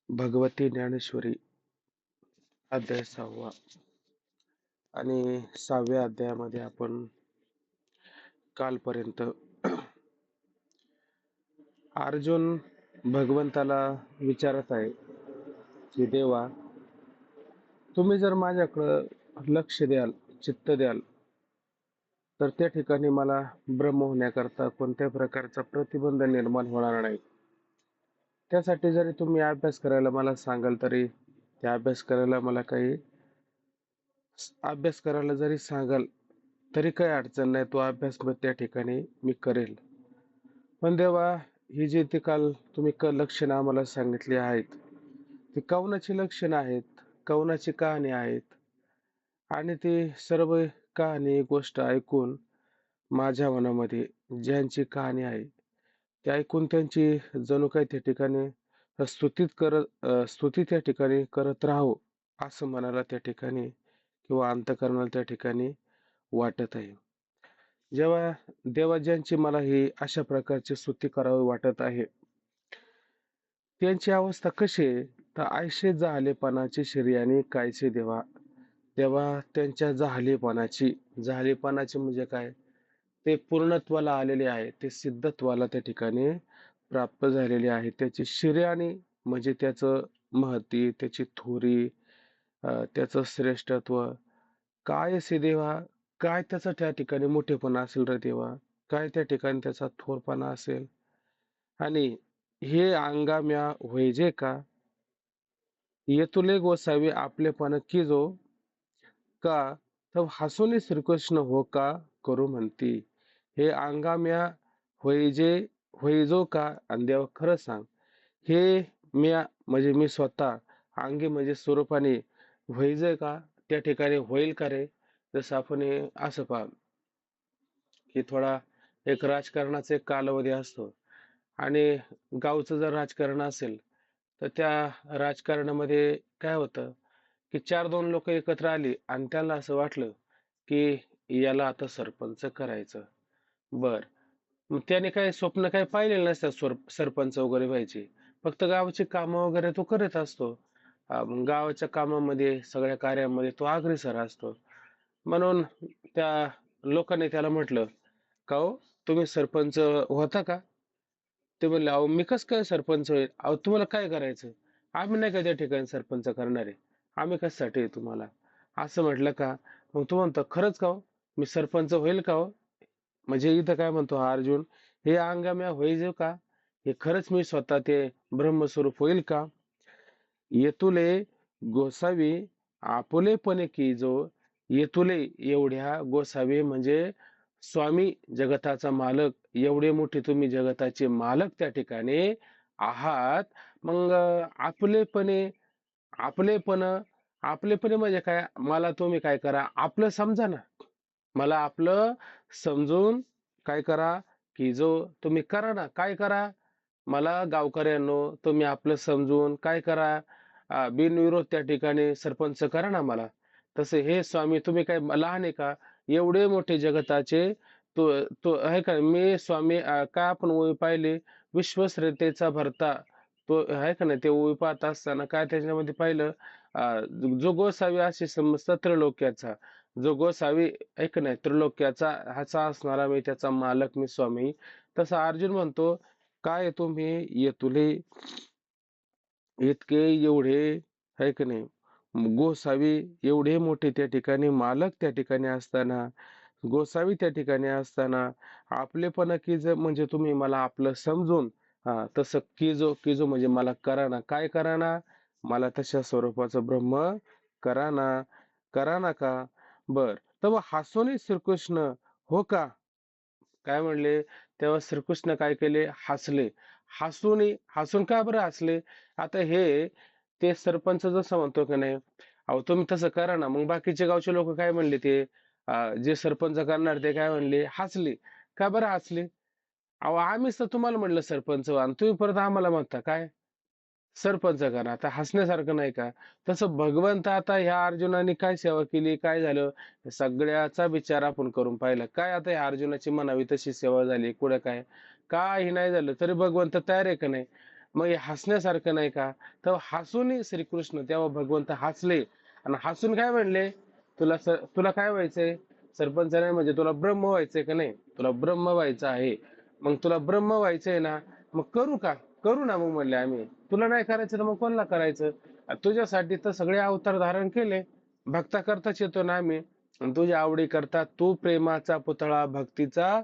भगवती ज्ञानेश्वरी अध्याय 6वा आणि 6व्या अध्यायामध्ये आपण कालपर्यंत अर्जुन भगवंताला विचारत आहे की देवा, तुम्ही जर माझ्याकडं लक्ष द्याल, चित्त द्याल, तर त्या ठिकाणी मला ब्रह्म होण्याकरता कोणत्या प्रकारचा प्रतिबंध निर्माण होणार नाही. त्यासाठी जरी तुम्ही अभ्यास करायला मला सांगाल तरी त्या अभ्यास करायला जरी सांगाल तरी काही अडचण नाही, तो अभ्यास मग त्या ठिकाणी मी करेल. पण देवा, ही जी ती काल तुम्ही लक्षणं आम्हाला सांगितली आहेत, ती कौनाची लक्षणं आहेत, कौनाची कहाणी आहेत. आणि ती सर्व कहाणी गोष्ट ऐकून माझ्या मनामध्ये ज्यांची कहाणी आहे ते ऐकून त्यांची जणू काही त्या ठिकाणी स्तुती त्या ठिकाणी करत राहावं असं मनाला त्या ठिकाणी किंवा अंतःकरणाला त्या ठिकाणी वाटत आहे. जेव्हा देवा ज्यांची मला ही अशा प्रकारची स्तुती करावी वाटत आहे, त्यांची अवस्था कशी आहे? तर ऐसे जाहलेपणाची शर्यानी कायचे देवा. तेव्हा त्यांच्या जहालीपणाची म्हणजे काय, ते पूर्णत्वाला आलेले आहे, ते सिद्धत्वाला त्या ठिकाणी प्राप्त झालेले आहे. त्याची शिर्याणी म्हणजे त्याचं महती, त्याची थोरी, त्याचं श्रेष्ठत्व काय असे देवा, काय त्याचं त्या ठिकाणी मोठेपणा असेल रे देवा, काय त्या ठिकाणी त्याचा थोरपणा असेल. आणि हे अंगाम्या व्हयजे का, येतुले गोसावी आपलेपण की जो का, तब हसून श्रीकृष्ण हो का करू म्हणती. हे अंगाम्या होईजे होईजो का, आणि देवा खरं सांग, हे म्या म्हणजे मी स्वतः, अंगी म्हणजे स्वरूपाने व्हायचंय का, त्या ठिकाणी होईल का रे. जसं आपण असं पहा की थोडा एक राजकारणाचा एक कालावधी असतो आणि गावचं जर राजकारण असेल तर त्या राजकारणामध्ये काय होतं की 4-2 लोक एकत्र आली आणि त्यांना असं वाटलं की याला आता सरपंच करायचं. बर, मग त्याने काय स्वप्न काय पाहिलेलं नसतात सरपंच वगैरे व्हायचे. फक्त गावाची कामं वगैरे तो करत असतो. मग गावाच्या कामामध्ये सगळ्या कार्यामध्ये तो अग्रेसर असतो. म्हणून त्या लोकांनी त्याला म्हटलं, का हो, तुम्ही सरपंच होता का? ते म्हणले, अहो मी कस काय सरपंच होईल, अहो तुम्हाला काय करायचं, आम्ही नाही का त्या ठिकाणी सरपंच करणारे, आम्ही कशासाठी आहे तुम्हाला, असं म्हटलं का. मग तू म्हणतो खरंच का हो, मी सरपंच होईल का हो. म्हणजे इथं काय म्हणतो हा अर्जुन, हे अंगाम्या होईल का, हे खरंच मी स्वतः ते ब्रह्मस्वरूप होईल का. येतुले गोसावी आपुलेपणे की जो, येतुले एवढ्या गोसावी म्हणजे स्वामी जगताचा मालक, एवढे मोठे तुम्ही जगताचे मालक त्या ठिकाणी आहात. मग आपलेपणे, आपलेपण, आपलेपणे म्हणजे काय, मला तुम्ही काय करा, आपलं समजा ना, मला आपलं समजून काय करा, की जो तुम्ही करा ना, काय करा, मला गावकऱ्यांनो तुम्ही आपलं समजून काय करा, बिनविरोध त्या ठिकाणी सरपंच करा ना मला. तसे हे स्वामी तुम्ही काय लहान आहे का, एवढे मोठे जगताचे, तो तो आहे का, मी स्वामी काय आपण ओवी पाहिले, विश्वश्रेतेचा भरता, तो आहे का नाही, ते ओवी पाहत असताना काय त्याच्यामध्ये पाहिलं, जो गोसावी असे समजत त्रैलोक्याचा, जो गोसावी ऐक नाही त्रिलोक्याचा ह्याचा असणारा मी त्याचा मालक मी स्वामी. तसा अर्जुन म्हणतो, काय तुम्ही येतुले इतके एवढे आहे की नाही गोसावी, एवढे मोठे त्या ठिकाणी मालक त्या ठिकाणी असताना, गोसावी त्या ठिकाणी असताना, आपलेपणा की म्हणजे तुम्ही मला आपलं समजून, तसं की जो म्हणजे मला करा ना, काय करा ना, मला तशा स्वरूपाचं ब्रह्म करा ना, करा ना का. बर, तेव्हा हसून श्रीकृष्ण हो का, काय म्हणले, तेव्हा श्रीकृष्ण काय केले, हसले. हसून का बरं हसले. आता हे ते सरपंच जसं म्हणतो की नाही, अहो तुम्ही तसं करा ना, मग बाकीचे गावचे लोक काय म्हणले, ते जे सरपंच करणार ते काय म्हणले, हसले. का बरं हसले, अहो आम्हीच तर तुम्हाला म्हणलं सरपंच व्हा आणि तुम्ही परत आम्हाला म्हणता काय. सरपंच करा. आता हसण्यासारखं नाही का? तसं भगवंत आता ह्या अर्जुनाने काय सेवा केली, काय झालं? सगळ्याचा विचार आपण करून पाहिला. काय आता ह्या अर्जुनाची म्हणावी तशी सेवा झाली, कुठं काय? काही नाही झालं, तरी भगवंत तयार आहे का नाही? मग हे हसण्यासारखं नाही का? तर हसून श्रीकृष्ण तेव्हा भगवंत हसले आणि हसून काय म्हणले, तुला काय व्हायचंय? सरपंच नाही म्हणजे तुला ब्रह्म व्हायचंय का नाही? तुला ब्रह्म व्हायचं आहे. मग तुला ब्रह्म व्हायचंय ना, मग करू का? करू ना, मग म्हणले आम्ही. तुला नाही करायचं तर मग कोणाला करायचं? तुझ्यासाठी तर सगळे अवतार धारण केले. भक्ता करताच येतो ना आम्ही. आणि तुझ्या आवडी करता तू प्रेमाचा पुतळा, भक्तीचा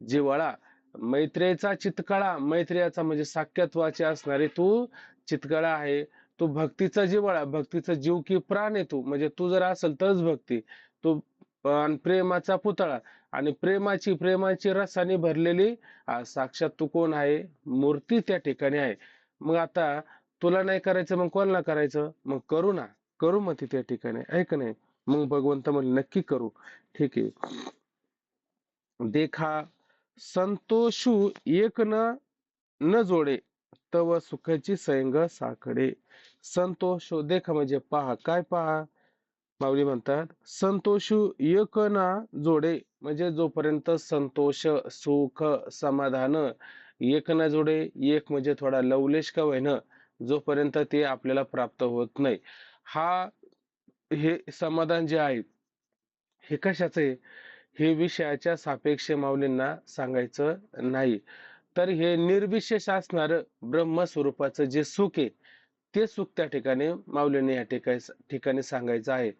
जिव्हाळा, मैत्रेचा चितकळा, मैत्रेयाचा म्हणजे साक्यत्वाचे असणारे तू चितकळा आहे. तू भक्तीचा जिव्हाळा, भक्तीचा जीव की प्राण आहे तू, म्हणजे तू जर असेल तरच भक्ती. तू आणि प्रेमाचा पुतळा, आणि प्रेमाची रसाने भरलेली साक्षात तू कोण आहे? मूर्ती त्या ठिकाणी आहे. मग आता तुला नाही करायचं मग कोणाला करायचं? मग करू ना, करू मग ती त्या ठिकाणी आहे का नाही? मग भगवंत म्हणले नक्की करू. ठीक आहे. देखा संतोषू एक न जोडे, तव सुखाची सैंग साकडे. संतोष देखा म्हणजे पहा, काय पहा? माऊली म्हणतात संतोषू एक ना जोडे, म्हणजे जोपर्यंत संतोष, सुख, समाधान एक ना जोडे, एक म्हणजे थोडा लवलेश का होईना, जोपर्यंत ते आपल्याला प्राप्त होत नाही, हा हे समाधान जे आहे हे कशाचं आहे? हे विषयाच्या सापेक्ष माऊलींना सांगायचं नाही. तर हे निर्विशेष असणार ब्रह्मस्वरूपाचं जे सुख आहे, ते सुख त्या ठिकाणी माऊलीने या ठिकाणी सांगायचं आहे.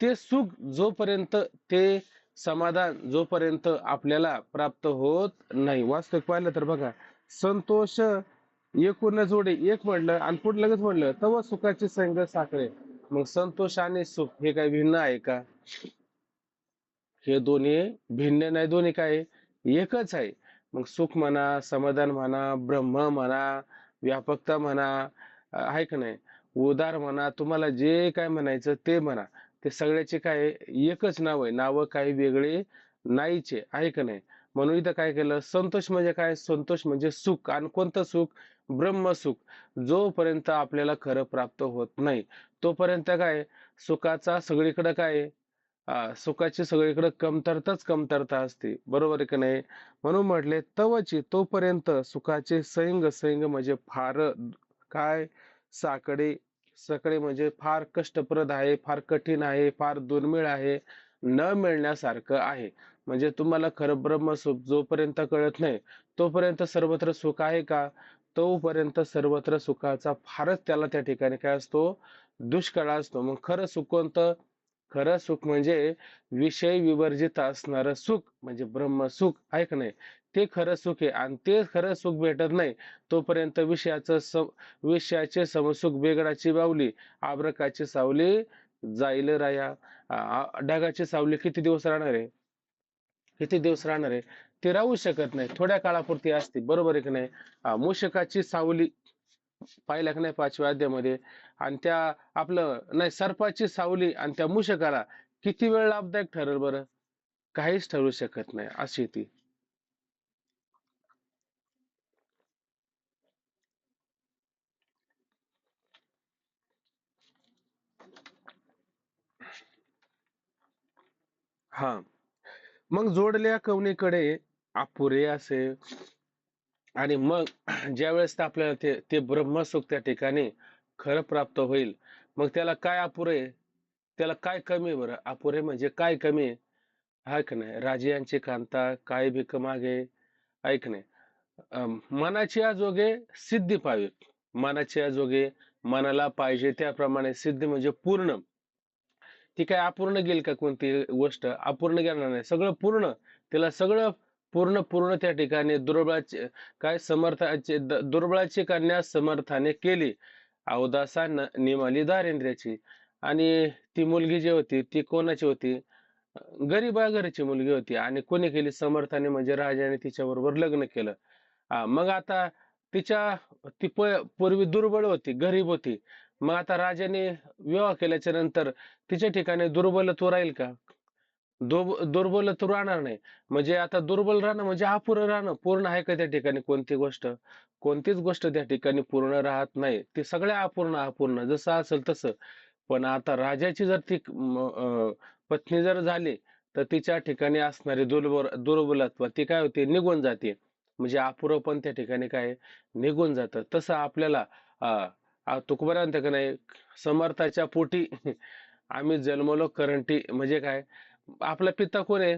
ते सुख जोपर्यंत, ते समाधान जोपर्यंत आपल्याला प्राप्त होत नाही. वास्तविक पाहिलं तर बघा, संतोष एकूण जोडे, एक म्हणलं आणि पुढे लगेच म्हणलं तव सुखाची संग साखरे. मग संतोष आणि सुख हे काय भिन्न आहे का? हे दोन्ही भिन्न नाही, दोन्ही काय एकच आहे. मग सुख म्हणा, समाधान म्हणा, ब्रह्म म्हणा, व्यापकता म्हणा, आहे का नाही, उदार म्हणा, तुम्हाला जे काय म्हणायचं ते म्हणा, ते सगळ्याचे काय एकच नाव आहे. नाव काही वेगळे नाहीचे, आहे का नाही? म्हणून इथं काय केलं, संतोष म्हणजे काय? संतोष म्हणजे सुख. आणि कोणतं सुख? ब्रह्मसुख. जोपर्यंत आपल्याला खरं प्राप्त होत नाही तोपर्यंत काय सुखाचा सगळीकडे काय, सुखाची सगळीकडे कमतरताच कमतरता असते, बरोबर आहे की नाही? म्हणून म्हटले तवची, तोपर्यंत सुखाचे सैंग, सैंग म्हणजे फार काय, साकडे. साकडे म्हणजे फार कष्टप्रद आहे, फार कठीण आहे, फार दुर्मिळ आहे, न मिळण्यासारखं आहे. म्हणजे तुम्हाला खरं ब्रह्मसुख जोपर्यंत कळत नाही तोपर्यंत सर्वत्र सुख आहे का? तोपर्यंत सर्वत्र सुखाचा फारच त्याला त्या ठिकाणी काय असतो, दुष्काळ असतो. मग खरं सुख कोणतं? खरं सुख म्हणजे विषय विवर्जित असणारं सुख, म्हणजे ब्रह्मसुख, आहे का नाही? ते खरं सुख आहे. आणि ते खरं सुख भेटत नाही तोपर्यंत विषयाचे समसुख बेगडाची बावली, आब्रकाची सावली जाईल राया. ढगाची सावली किती दिवस राहणार आहे? किती दिवस राहणार आहे? ती राहू शकत नाही, थोड्या काळापुरती असते, बरोबर आहे की नाही? मूषकाची सावली पाहिल्या की नाही 5व्या अध्यायामध्ये? आणि त्या आपलं नाही, सर्पाची सावली आणि त्या मूषकाला किती वेळ लाभदायक ठरेल बरं? काहीच ठरू शकत नाही, अशी ती. हा, मग जोडल्या कवनीकडे अपुरे असे. आणि मग ज्यावेळेस आपल्याला ते ते ब्रह्मसुख त्या ठिकाणी खरं प्राप्त होईल, मग त्याला काय अपुरे, त्याला काय कमी आहे बरं? अपुरे म्हणजे काय कमी आहे? हाय का नाही? राजियांची कांता काय भीक मागे, ऐक नाही. मनाची जोगे सिद्धी पाहावी. मनाची जोगे, मनाला पाहिजे त्याप्रमाणे सिद्धी म्हणजे पूर्ण. ती काय अपूर्ण गेल का? कोणती गोष्ट अपूर्ण गेणार नाही, सगळं पूर्ण. त्याला सगळं पूर्ण पूर्ण त्या ठिकाणी दुर्बळाचे काय, समर्थाचे दुर्बळाची कन्या समर्थाने केली, अवदासा निमाली दारिंद्र्याची. आणि ती मुलगी जी होती ती कोणाची होती? गरीबा घराची मुलगी होती. आणि कोणी केली? समर्थाने म्हणजे राजाने तिच्या बरोबर लग्न केलं. मग आता तिच्या ती पूर्वी दुर्बळ होती, गरीब होती. मग आता राजाने विवाह केल्याच्या नंतर तिच्या ठिकाणी दुर्बलत्व राहील का? दुर्बल तर राहणार नाही. म्हणजे आता दुर्बल राहणं म्हणजे अपुरं राहणं. पूर्ण आहे का त्या ठिकाणी कोणती गोष्ट? कोणतीच गोष्ट त्या ठिकाणी पूर्ण राहत नाही. ते सगळ्या अपूर्ण अपूर्ण जसं असेल तसं. पण आता राजाची जर ती पत्नी जर झाली, तर तिच्या ठिकाणी असणारी दुर्बलत्व ती काय होते, निघून जाते. म्हणजे अपुरं पण त्या ठिकाणी काय निघून जातं. तसं आपल्याला तुकोबरा म्हणतं का नाही, समर्थाच्या पोटी आम्ही जन्मलो करंटी. म्हणजे काय, आपला पिता कोण आहे?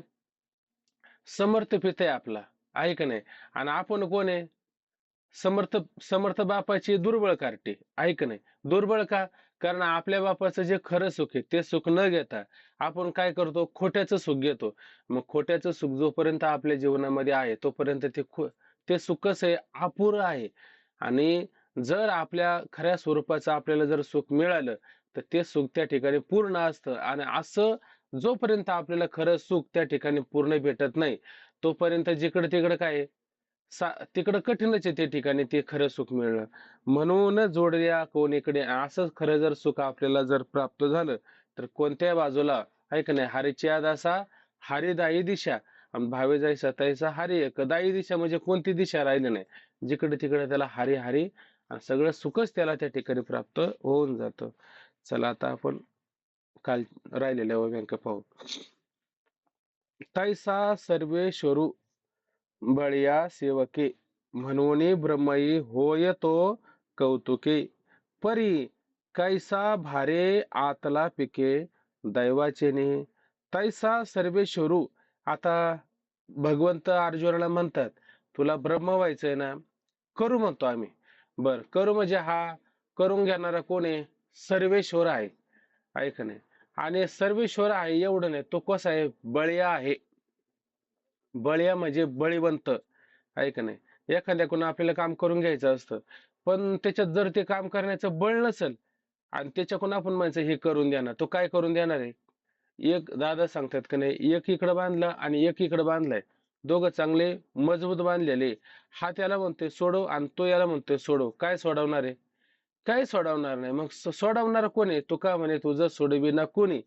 समर्थ पिता आहे आपला, आहे का नाही? आणि आपण कोण आहे? समर्थ समर्थ बापाची दुर्बळ कार्टी, आहे का नाही? दुर्बळ का? कारण आपल्या बापाचं जे खरं सुख आहे ते सुख न घेता आपण काय करतो, खोट्याचं सुख घेतो. मग खोट्याचं सुख जोपर्यंत आपल्या जीवनामध्ये आहे तोपर्यंत ते सुख कसं आहे, अपुरं आहे. आणि जर आपल्या खऱ्या स्वरूपाचं आपल्याला जर सुख मिळालं, तर ते सुख त्या ठिकाणी पूर्ण असतं. आणि असं जोपर्यंत आपल्याला खरं सुख त्या ठिकाणी पूर्ण भेटत नाही, तोपर्यंत जिकडं तिकडं काय आहे, तिकडं कठीणच आहे ते ठिकाणी ते खरं सुख मिळणं. म्हणून जोडल्या कोणीकडे असंच खरं जर सुख आपल्याला जर प्राप्त झालं, तर कोणत्या बाजूला, आहे का नाही, हरीच्या दासा हरी दाई दिशा आणि भावे जाई सताईचा हरी एक. दाई दिशा म्हणजे कोणती दिशा राहिली नाही. जिकडे तिकडे त्याला हरी हरी आणि सगळं सुखच त्याला त्या ठिकाणी प्राप्त होऊन जातं. चला आता आपण काल राहिलेल्या ओव्यांक पाहू. तैसा सर्वेश्वरू बळीया सेवके म्हणून ब्रह्मई होय तो कौतुके. परी कैसा भारे आतला पिके दैवाचेने. तैसा सर्वेश्वरू. आता भगवंत अर्जुनाला म्हणतात, तुला ब्रह्म व्हायचंय ना, करू म्हणतो आम्ही. बर, करू म्हणजे हा करून घेणारा कोण आहे? सर्वेश्वर आहे, ऐक नाही. आणि सर्वेश्वर आहे एवढं नाही, तो कसा आहे, बळीया आहे. बळीया म्हणजे बळीवंत, आहे का नाही? एखाद्याकडून आपल्याला काम करून घ्यायचं असतं, पण त्याच्यात जर ते काम करण्याचं बळ नसेल आणि त्याच्याकडून आपण म्हणायचं हे करून द्या ना, तो काय करून देणार आहे? एक दादा सांगतात का नाही, एक इकडं बांधलं आणि एक इकडं बांधलाय, दोघं चांगले मजबूत बांधलेले. हा त्याला म्हणतोय सोडव आणि तो याला म्हणतोय सोडव, काय सोडवणार आहे? काय सोडवणार नाही. मग सोडवणार कोण आहे? तो का म्हणे, तुझं सोडविना कोणी,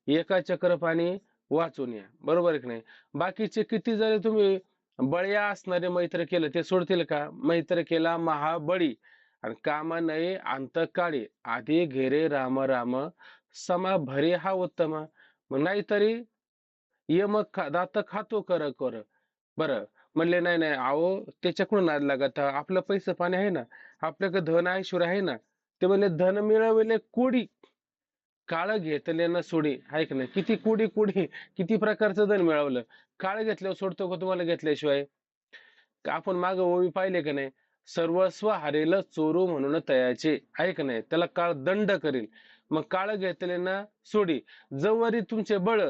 एका चक्र पाणी वाचून या. बरोबर आहे की नाही? बाकीचे किती जरी तुम्ही बळ्या असणारे मैत्र केलं, ते सोडतील का? मैत्र केला महाबळी आणि कामा नये अंत काळी आधी घेरे राम राम समा भरे हा उत्तम. मग नाहीतरी ये मग दात खातो कर कर. बरं, म्हणले नाही नाही अहो, त्याच्याकडून नाद लागत, आपलं पैसे पाणी आहे ना, आपल्याकडे धन ऐश्वर आहे ना. ते म्हणले धन मिळवले कोडी, काळ घेतले ना सोडी, आहे का नाही? किती कोडी कोडी, किती प्रकारचं धन मिळवलं. काळ घेतल्यावर सोडतो का तुम्हाला घेतल्याशिवाय? आपण माग ओवी पाहिले का नाही, सर्वस्व हरेल चोरू म्हणून तयाचे, आहे का नाही? त्याला काळ दंड करील. मग काळ घेतले ना सोडी, जवरी तुमचे बळ,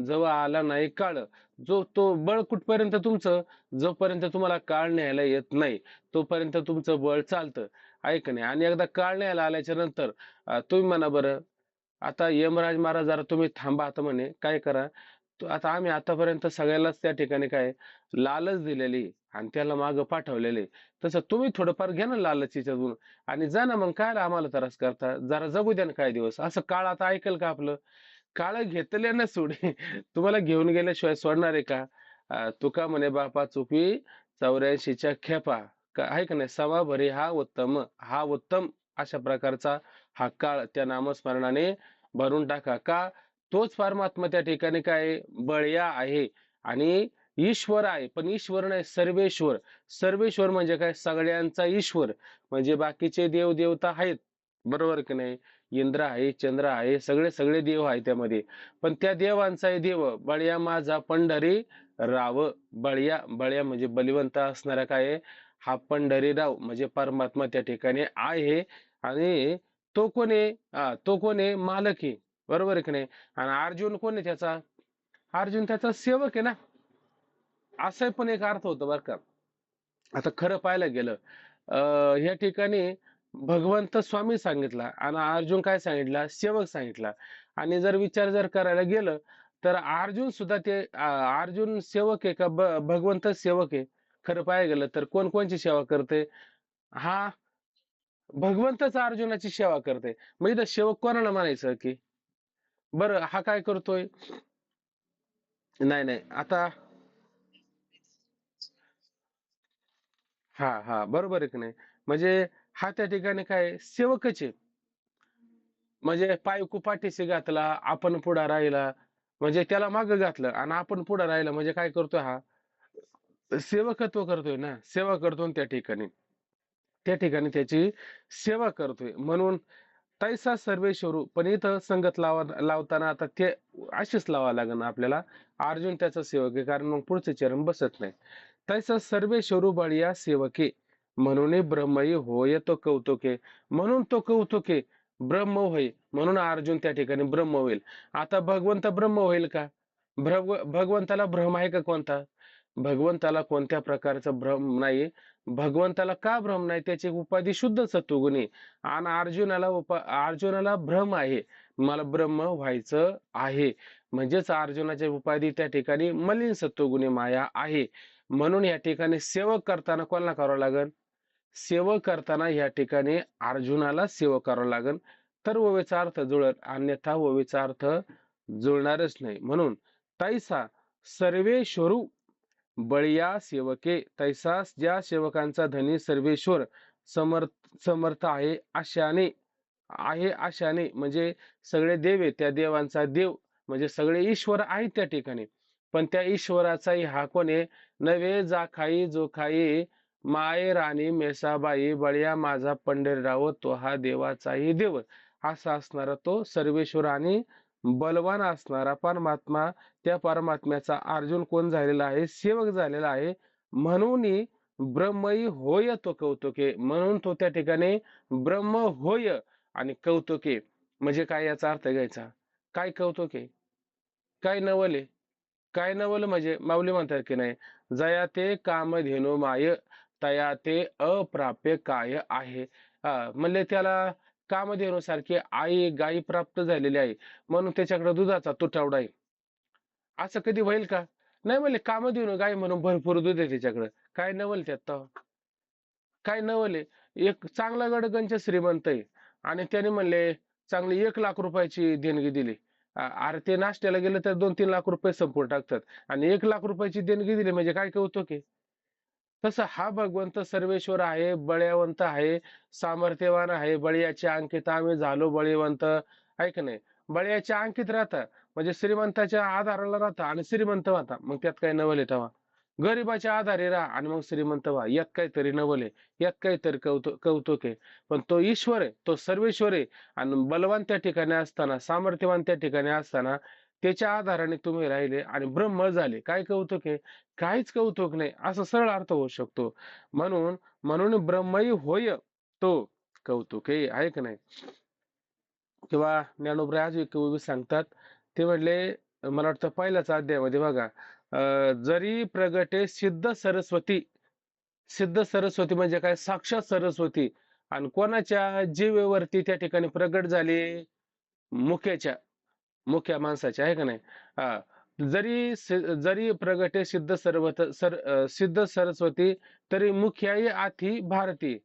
जेव्हा आला नाही काळ, जो तो बळ कुठपर्यंत तुमचं, जोपर्यंत तुम्हाला काळ न्यायला येत नाही तोपर्यंत तुमचं बळ चालतं, आहे का नाही? आणि एकदा काळ न्यायला आल्याच्या नंतर तुम्ही म्हणा बरं, आता यमराज महाराज जरा तुम्ही थांबा, आता म्हणे काय करा, आता आम्ही आतापर्यंत सगळ्यालाच त्या ठिकाणी काय लालच दिलेली आणि त्याला मागं पाठवलेले, तसं तुम्ही थोडंफार घ्या ना लालचीच्यातून आणि जा ना, मग काय आम्हाला त्रास करता, जरा जगू द्या ना काय दिवस. असं काळ आता ऐकेल का आपलं? काळ घेतले ना सोडे. तुम्हाला घेऊन गेल्याशिवाय सोडणार आहे का? तुका म्हणे बापा चुकी 84च्या खेपा, आहे का नाही? सवा भरी हा उत्तम, हा उत्तम. अशा प्रकारचा हा काळ त्या नामस्मरणाने भरून टाका. का? तोच परमात्मा त्या ठिकाणी काय बळया आहे आणि ईश्वर आहे. पण ईश्वर नाही, सर्वेश्वर. सर्वेश्वर म्हणजे काय? सगळ्यांचा ईश्वर. म्हणजे बाकीचे देव देवता आहेत, बरोबर की नाही? इंद्र आहे, चंद्र आहे, सगळे सगळे देव आहे त्यामध्ये. पण त्या देवांचा देव बळया माझा पंढरी राव. बळया बळया म्हणजे बलिवंत असणारा काय, हा पंढरीराव म्हणजे परमात्मा त्या ठिकाणी आहे. आणि तो कोण आहे? तो कोण आहे? मालक आहे, बरोबर आहे की नाही? आणि अर्जुन कोण आहे त्याचा? अर्जुन त्याचा सेवक आहे ना. असा पण एक अर्थ होतो बरं का. आता खरं पाहायला गेलं, ह्या ठिकाणी भगवंत स्वामी सांगितला आणि अर्जुन काय सांगितला? सेवक सांगितला. आणि जर विचार जर करायला गेलं, तर अर्जुन सुद्धा अर्जुन सेवक आहे का भगवंत सेवक आहे? खरं पाहायला गेलं तर कोण कोणची सेवा करते? हा भगवंतच अर्जुनाची सेवा करते. मग इथं सेवक कोणाला म्हणायचं की? बरं, हा काय करतोय? नाही नाही आता हा हा बरोबर आहे की नाही. म्हणजे हा त्या ठिकाणी काय सेवकच आहे. म्हणजे पायकू पाठीशी घातला, आपण पुढे राहिला, म्हणजे त्याला मागं घातलं आणि आपण पुढे राहिलं, म्हणजे काय करतोय हा सेवकत्व करतोय ना, सेवा करतो ना त्या ठिकाणी. त्या ठिकाणी त्याची सेवा करतोय म्हणून तैसा सर्वेश्वरू. पण इथं संगत लावताना आता ते अशीच लावा लागेल आपल्याला. अर्जुन त्याचा सेवक आहे, कारण मग पुढचे चरण बसत नाही. तैसा सर्वेश्वरू बळिया सेवके, म्हणून ब्रह्मई होय तो कौतुके. म्हणून तो कौतुके ब्रह्म होय, म्हणून अर्जुन त्या ठिकाणी ब्रह्म होईल. आता भगवंत ब्रह्म होईल का? भगवंताला भ्रम आहे का कोणता? भगवंताला कोणत्या प्रकारचा भ्रम नाही. भगवंताला का भ्रम नाही? त्याची उपाधी शुद्ध सत्वगुणी. आणि अर्जुनाला भ्रम आहे, मला ब्रह्म व्हायचं आहे. म्हणजेच अर्जुनाची उपाधी त्या ठिकाणी मलिन सत्वगुणी माया आहे. म्हणून या ठिकाणी सेवक करताना कोणाला करावं लागेल? सेवक करताना या ठिकाणी अर्जुनाला सेवक करावं लागेल, तर ओवेचा अर्थ जुळत, अन्यथा ओवेचा अर्थ जुळणारच नाही. म्हणून तैसा सर्वेश्वरू बळीया सेवके, तैसास ज्या सेवकांचा धनी सर्वेश्वर समर्थ आहे अशाने म्हणजे सगळे देव आहे, त्या देवांचा देव म्हणजे सगळे ईश्वर आहेत त्या ठिकाणी. पण त्या ईश्वराचाही हा कोण आहे? नवे जा खाई जो खाई माये राणी मेसाबाई बळ्या माझा पंढरीराव, तो हा देवाचाही देव. असा असणारा तो सर्वेश्वर आणि बलवान असणारा परमात्मा. त्या परमात्म्याचा अर्जुन कोण झालेला आहे? सेवक झालेला आहे. म्हणून ब्रह्मई होय तो कौतुके, म्हणून तो त्या ठिकाणी ब्रह्म होय आणि कौतुके. म्हणजे काय याचा अर्थ घ्यायचा? काय कौतुके? काय नवले? काय नवल म्हणजे माऊली म्हणतात की नाही, जया ते कामधेनु माय, तया ते अप्राप्य काय आहे. म्हणले त्याला कामधेनु सारखी आई गाई प्राप्त झालेली आहे, म्हणून त्याच्याकडे दुधाचा तुटवडा आहे. असं कधी होईल का? नाही म्हणले कामधेनु गाय म्हणून भरपूर दूध आहे त्याच्याकडे. काय नवल त्यात तेव्हा? काय नवले? एक चांगला गडगंच श्रीमंत आहे आणि त्याने म्हणले चांगली 1 लाख रुपयाची देणगी दिली. अरे ते नाश्त्याला गेलं तर 2-3 लाख रुपये संपून टाकतात, आणि 1 लाख रुपयाची देणगी दिली म्हणजे काय कौतुक आहे? तसं हा भगवंत सर्वेश्वर आहे, बळवंत आहे, सामर्थ्यवान आहे. बळीयाच्या अंकित आम्ही झालो बळीवंत, आहे का नाही? बळीयाच्या अंकित राहता म्हणजे श्रीमंताच्या आधाराला राहता आणि श्रीमंत व्हाता, मग त्यात काय नवल आहे तेव्हा? गरिबाच्या आधारे राहा आणि मग श्रीमंत व्हा, यात काहीतरी नवल आहे, यात काहीतरी कौतुक आहे. पण तो ईश्वर आहे, तो सर्वेश्वर आहे. आणि बलवान त्या ठिकाणी असताना, सामर्थ्यवान त्या ठिकाणी असताना त्याच्या आधाराने तुम्ही राहिले आणि ब्रह्म झाले, काय कौतुक आहे? काहीच कौतुक नाही, असं सरळ अर्थ होऊ शकतो. म्हणून म्हणून ब्रह्मही होय तो कौतुक आहे का नाही? किंवा ज्ञानोबराय आज एक कवी सांगतात, ते म्हणले, मला वाटतं पहिल्याच अध्यायामध्ये बघा, जरी प्रगटे सिद्ध सरस्वती. सिद्ध सरस्वती म्हणजे काय? साक्षात सरस्वती. आणि कोणाच्या जीवेवरती त्या ठिकाणी प्रगट झाली? मुख्याच्या, मुख्या माणसाच्या, आहे का नाही? जरी प्रगटे सिद्ध सरस्वती, तरी मुख्याही आथी भारती.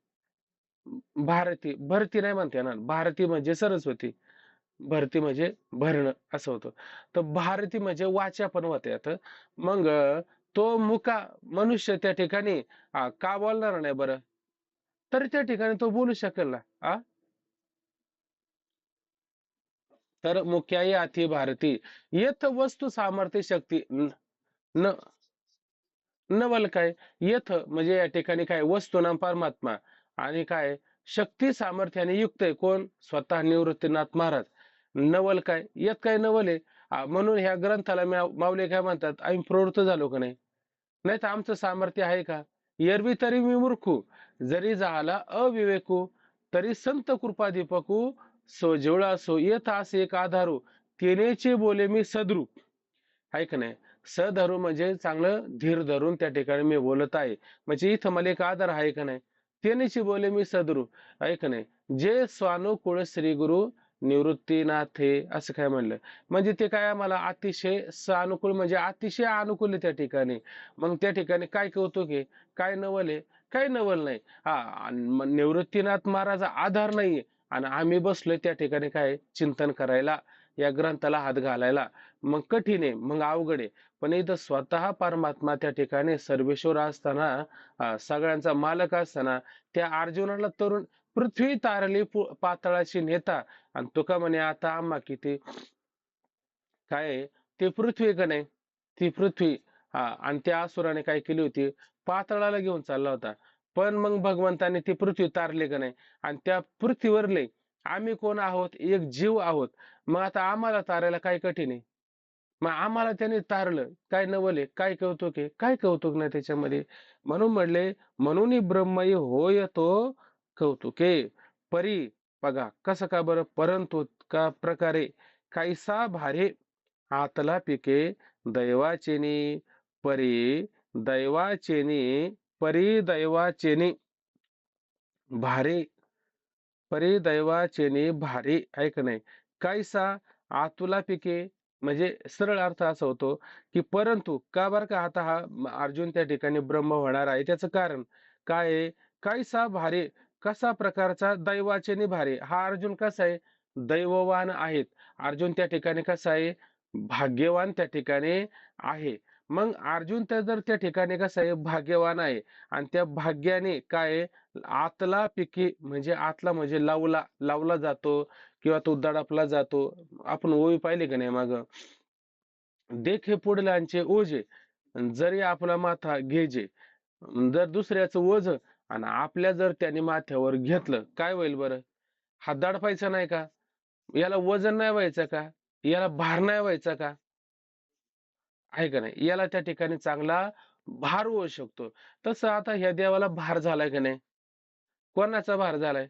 भरती नाही म्हणता येणार, भारती म्हणजे सरस्वती, भरती म्हणजे भरणं असं होतं. तर भारती म्हणजे वाचा पण होते आता. मग तो मुका मनुष्य त्या ठिकाणी का बोलणार नाही बरं? तर त्या ठिकाणी तो बोलू शकेल ना. तर मुख्याही अति भारती, येथ वस्तू सामर्थ्य शक्ती न नवल काय? येथ म्हणजे या ठिकाणी काय? वस्तू नाम परमात्मा. आणि काय? शक्ती सामर्थ्याने युक्त आहे कोण? स्वतः निवृत्तीनाथ महाराज. नवल काय? यात काय नवल आहे? म्हणून ह्या ग्रंथाला माऊली काय म्हणतात? आम्ही प्रवृत्त झालो का नाही? नाही तर आमचं सामर्थ्य आहे का? एरवी तरी मी मूर्खू, जरी झाला अविवेकू, तरी संत कृपा दीपकू, सोजिवळा सो येत असे एक आधारू, तेनेचे बोले मी सद्रू. आहे का नाही? धरू म्हणजे चांगलं धीर धरून त्या ठिकाणी मी बोलत आहे, म्हणजे इथं मला एक आधार आहे का नाही? तेनेची बोले मी सद्रू, आहे का नाही? जे स्वानुकूळ श्री गुरु निवृत्तीनाथे, असं काय म्हणलं? म्हणजे ते काय आम्हाला अतिशय सानुकूल म्हणजे अतिशय अनुकूल आहे त्या ठिकाणी. मग त्या ठिकाणी काय कौतुक आहे? काय नवल आहे? काही नवल नाही. निवृत्तीनाथ महाराज आधार नाहीये आणि आम्ही बसलोय त्या ठिकाणी काय चिंतन करायला. या ग्रंथाला हात घालायला. मग कठीण आहे, मग अवघड आहे. पण इथं स्वतः परमात्मा त्या ठिकाणी सर्वेश्वर असताना, सगळ्यांचा मालक असताना, त्या अर्जुनाला तरुण पृथ्वी तारली पाताळाशी नेता. आणि तुका म्हणे आता आम्हा किती काय आहे, ते पृथ्वी का नाही, ती पृथ्वी. हा, आणि त्या असुराने काय केली होती, पाताळाला घेऊन चालला होता. पण मग भगवंताने ती पृथ्वी तारली का नाही, आणि त्या पृथ्वीवरले आम्ही कोण आहोत, एक जीव आहोत. मग आता आम्हाला तारायला काय कठीण आहे? मग आम्हाला त्याने तारलं, काय नवल आहे, काय कौतुक आहे, काय कौतुक नाही त्याच्यामध्ये. म्हणून म्हणले, म्हणून ब्रह्मई होय तो कौतुके परी. बघा कसं का बरं, परंतु का प्रकारे कैसा भारे आतला पिके दैवाचेनी परी दैवाचेनी परी दैवाचेनी भारे परी दैवाचेनी भारी आहे का नाही. कैसा आतुला पिके, म्हणजे सरळ अर्थ असा होतो की परंतु का बरं का, आता हा अर्जुन त्या ठिकाणी ब्रह्म होणार आहे, त्याचं कारण काय आहे? कैसा भारी, कसा प्रकारचा दैवाचेनी भारी, हा अर्जुन कसा आहे, दैववान आहेत. अर्जुन त्या ठिकाणी कसा आहे, भाग्यवान त्या ठिकाणी आहे. मग अर्जुन त्या जर त्या ठिकाणी कसा आहे, भाग्यवान आहे. आणि त्या भाग्याने काय आहे, आतला पिके, म्हणजे आतला म्हणजे लावला लावला जातो, किंवा तो दडपला जातो. आपण ओवी पाहिली का नाही माग, देखे पुढल्यांचे ओझे जरी आपला माथा घेजे. जर दुसऱ्याचं ओझ आणि आपल्या जर त्याने माथ्यावर घेतलं, काय होईल बरं? हात दडपायचा नाही का? याला वजन नाही व्हायचं का? याला भार नाही व्हायचा का? आहे का नाही? याला त्या ठिकाणी चांगला भार होऊ शकतो. तसं आता ह्या देवाला भार झालाय का नाही? कोणाचा भार झालाय?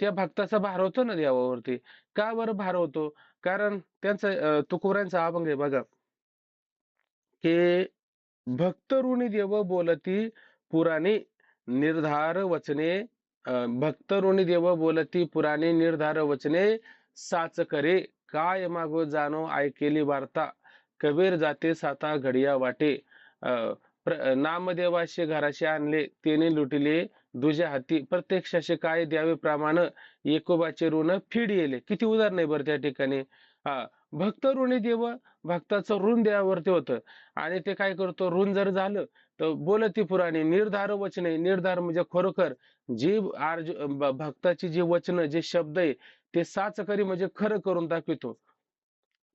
त्या भक्ताचा भार होतो ना देवावरती. का बरं भार होतो? कारण त्यांचं तुकोबांचा अभंग आहे बघा, की भक्त ऋणी देव बोलती पुराणे निर्धार वचने. भक्त ऋणी देव बोलती पुराणे निर्धार वचने, साच करे काय मागो जाणो ऐकेली वार्ता, कबीर जाते साता घडिया वाटे. अ, नामदेवाशी घराशी आणले तेने लुटिले दुजा हाती, प्रत्यक्षाशी काय द्यावे प्रमाण, एकोबाचे ऋण फेड येले. किती उदाहरण आहे बरं त्या ठिकाणी. हा, भक्त ऋणी देव, भक्ताचं ऋण देवावरती होतं. आणि ते काय करतो, ऋण जर झालं तर बोलती पुराणे निर्धार वचने. निर्धार म्हणजे खरोखर जी भक्ताची जी वचन, जे शब्द आहे, ते साच करी म्हणजे खरं करून दाखवितो.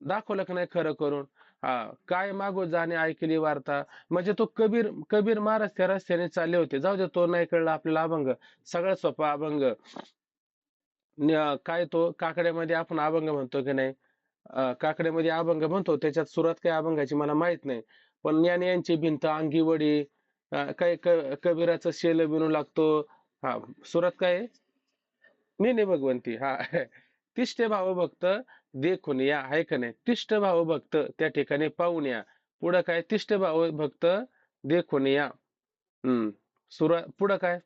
दाखवलं का नाही खरं करून. हा, काय मागो जाणे ऐकली वार्ता, म्हणजे तो कबीर कबीर महाराज त्या रस्त्याने चालले होते. जाऊ दे, तो नाही कळला आपल्याला अभंग, सगळ्यात सोपा अभंग. काय तो काकड्यामध्ये आपण अभंग म्हणतो की नाही, काकड्यामध्ये अभंग म्हणतो, त्याच्यात सुरुवात काय अभंगाची मला माहित नाही. पण ज्ञान यांची भिंत अंगी वडी, काय कबीराचं शेल बिनू लागतो. हा, सुरुवात काय आहे? नाही नाही भगवंती, हा. तिष्ठ भाव भक्त देखून या, आहे का नाही? तिष्ठ भाव भक्त त्या ठिकाणी पाहून या. पुढं काय, तिष्ठ भाव भक्त देखून या. हम्म, सुरुवात पुढं काय,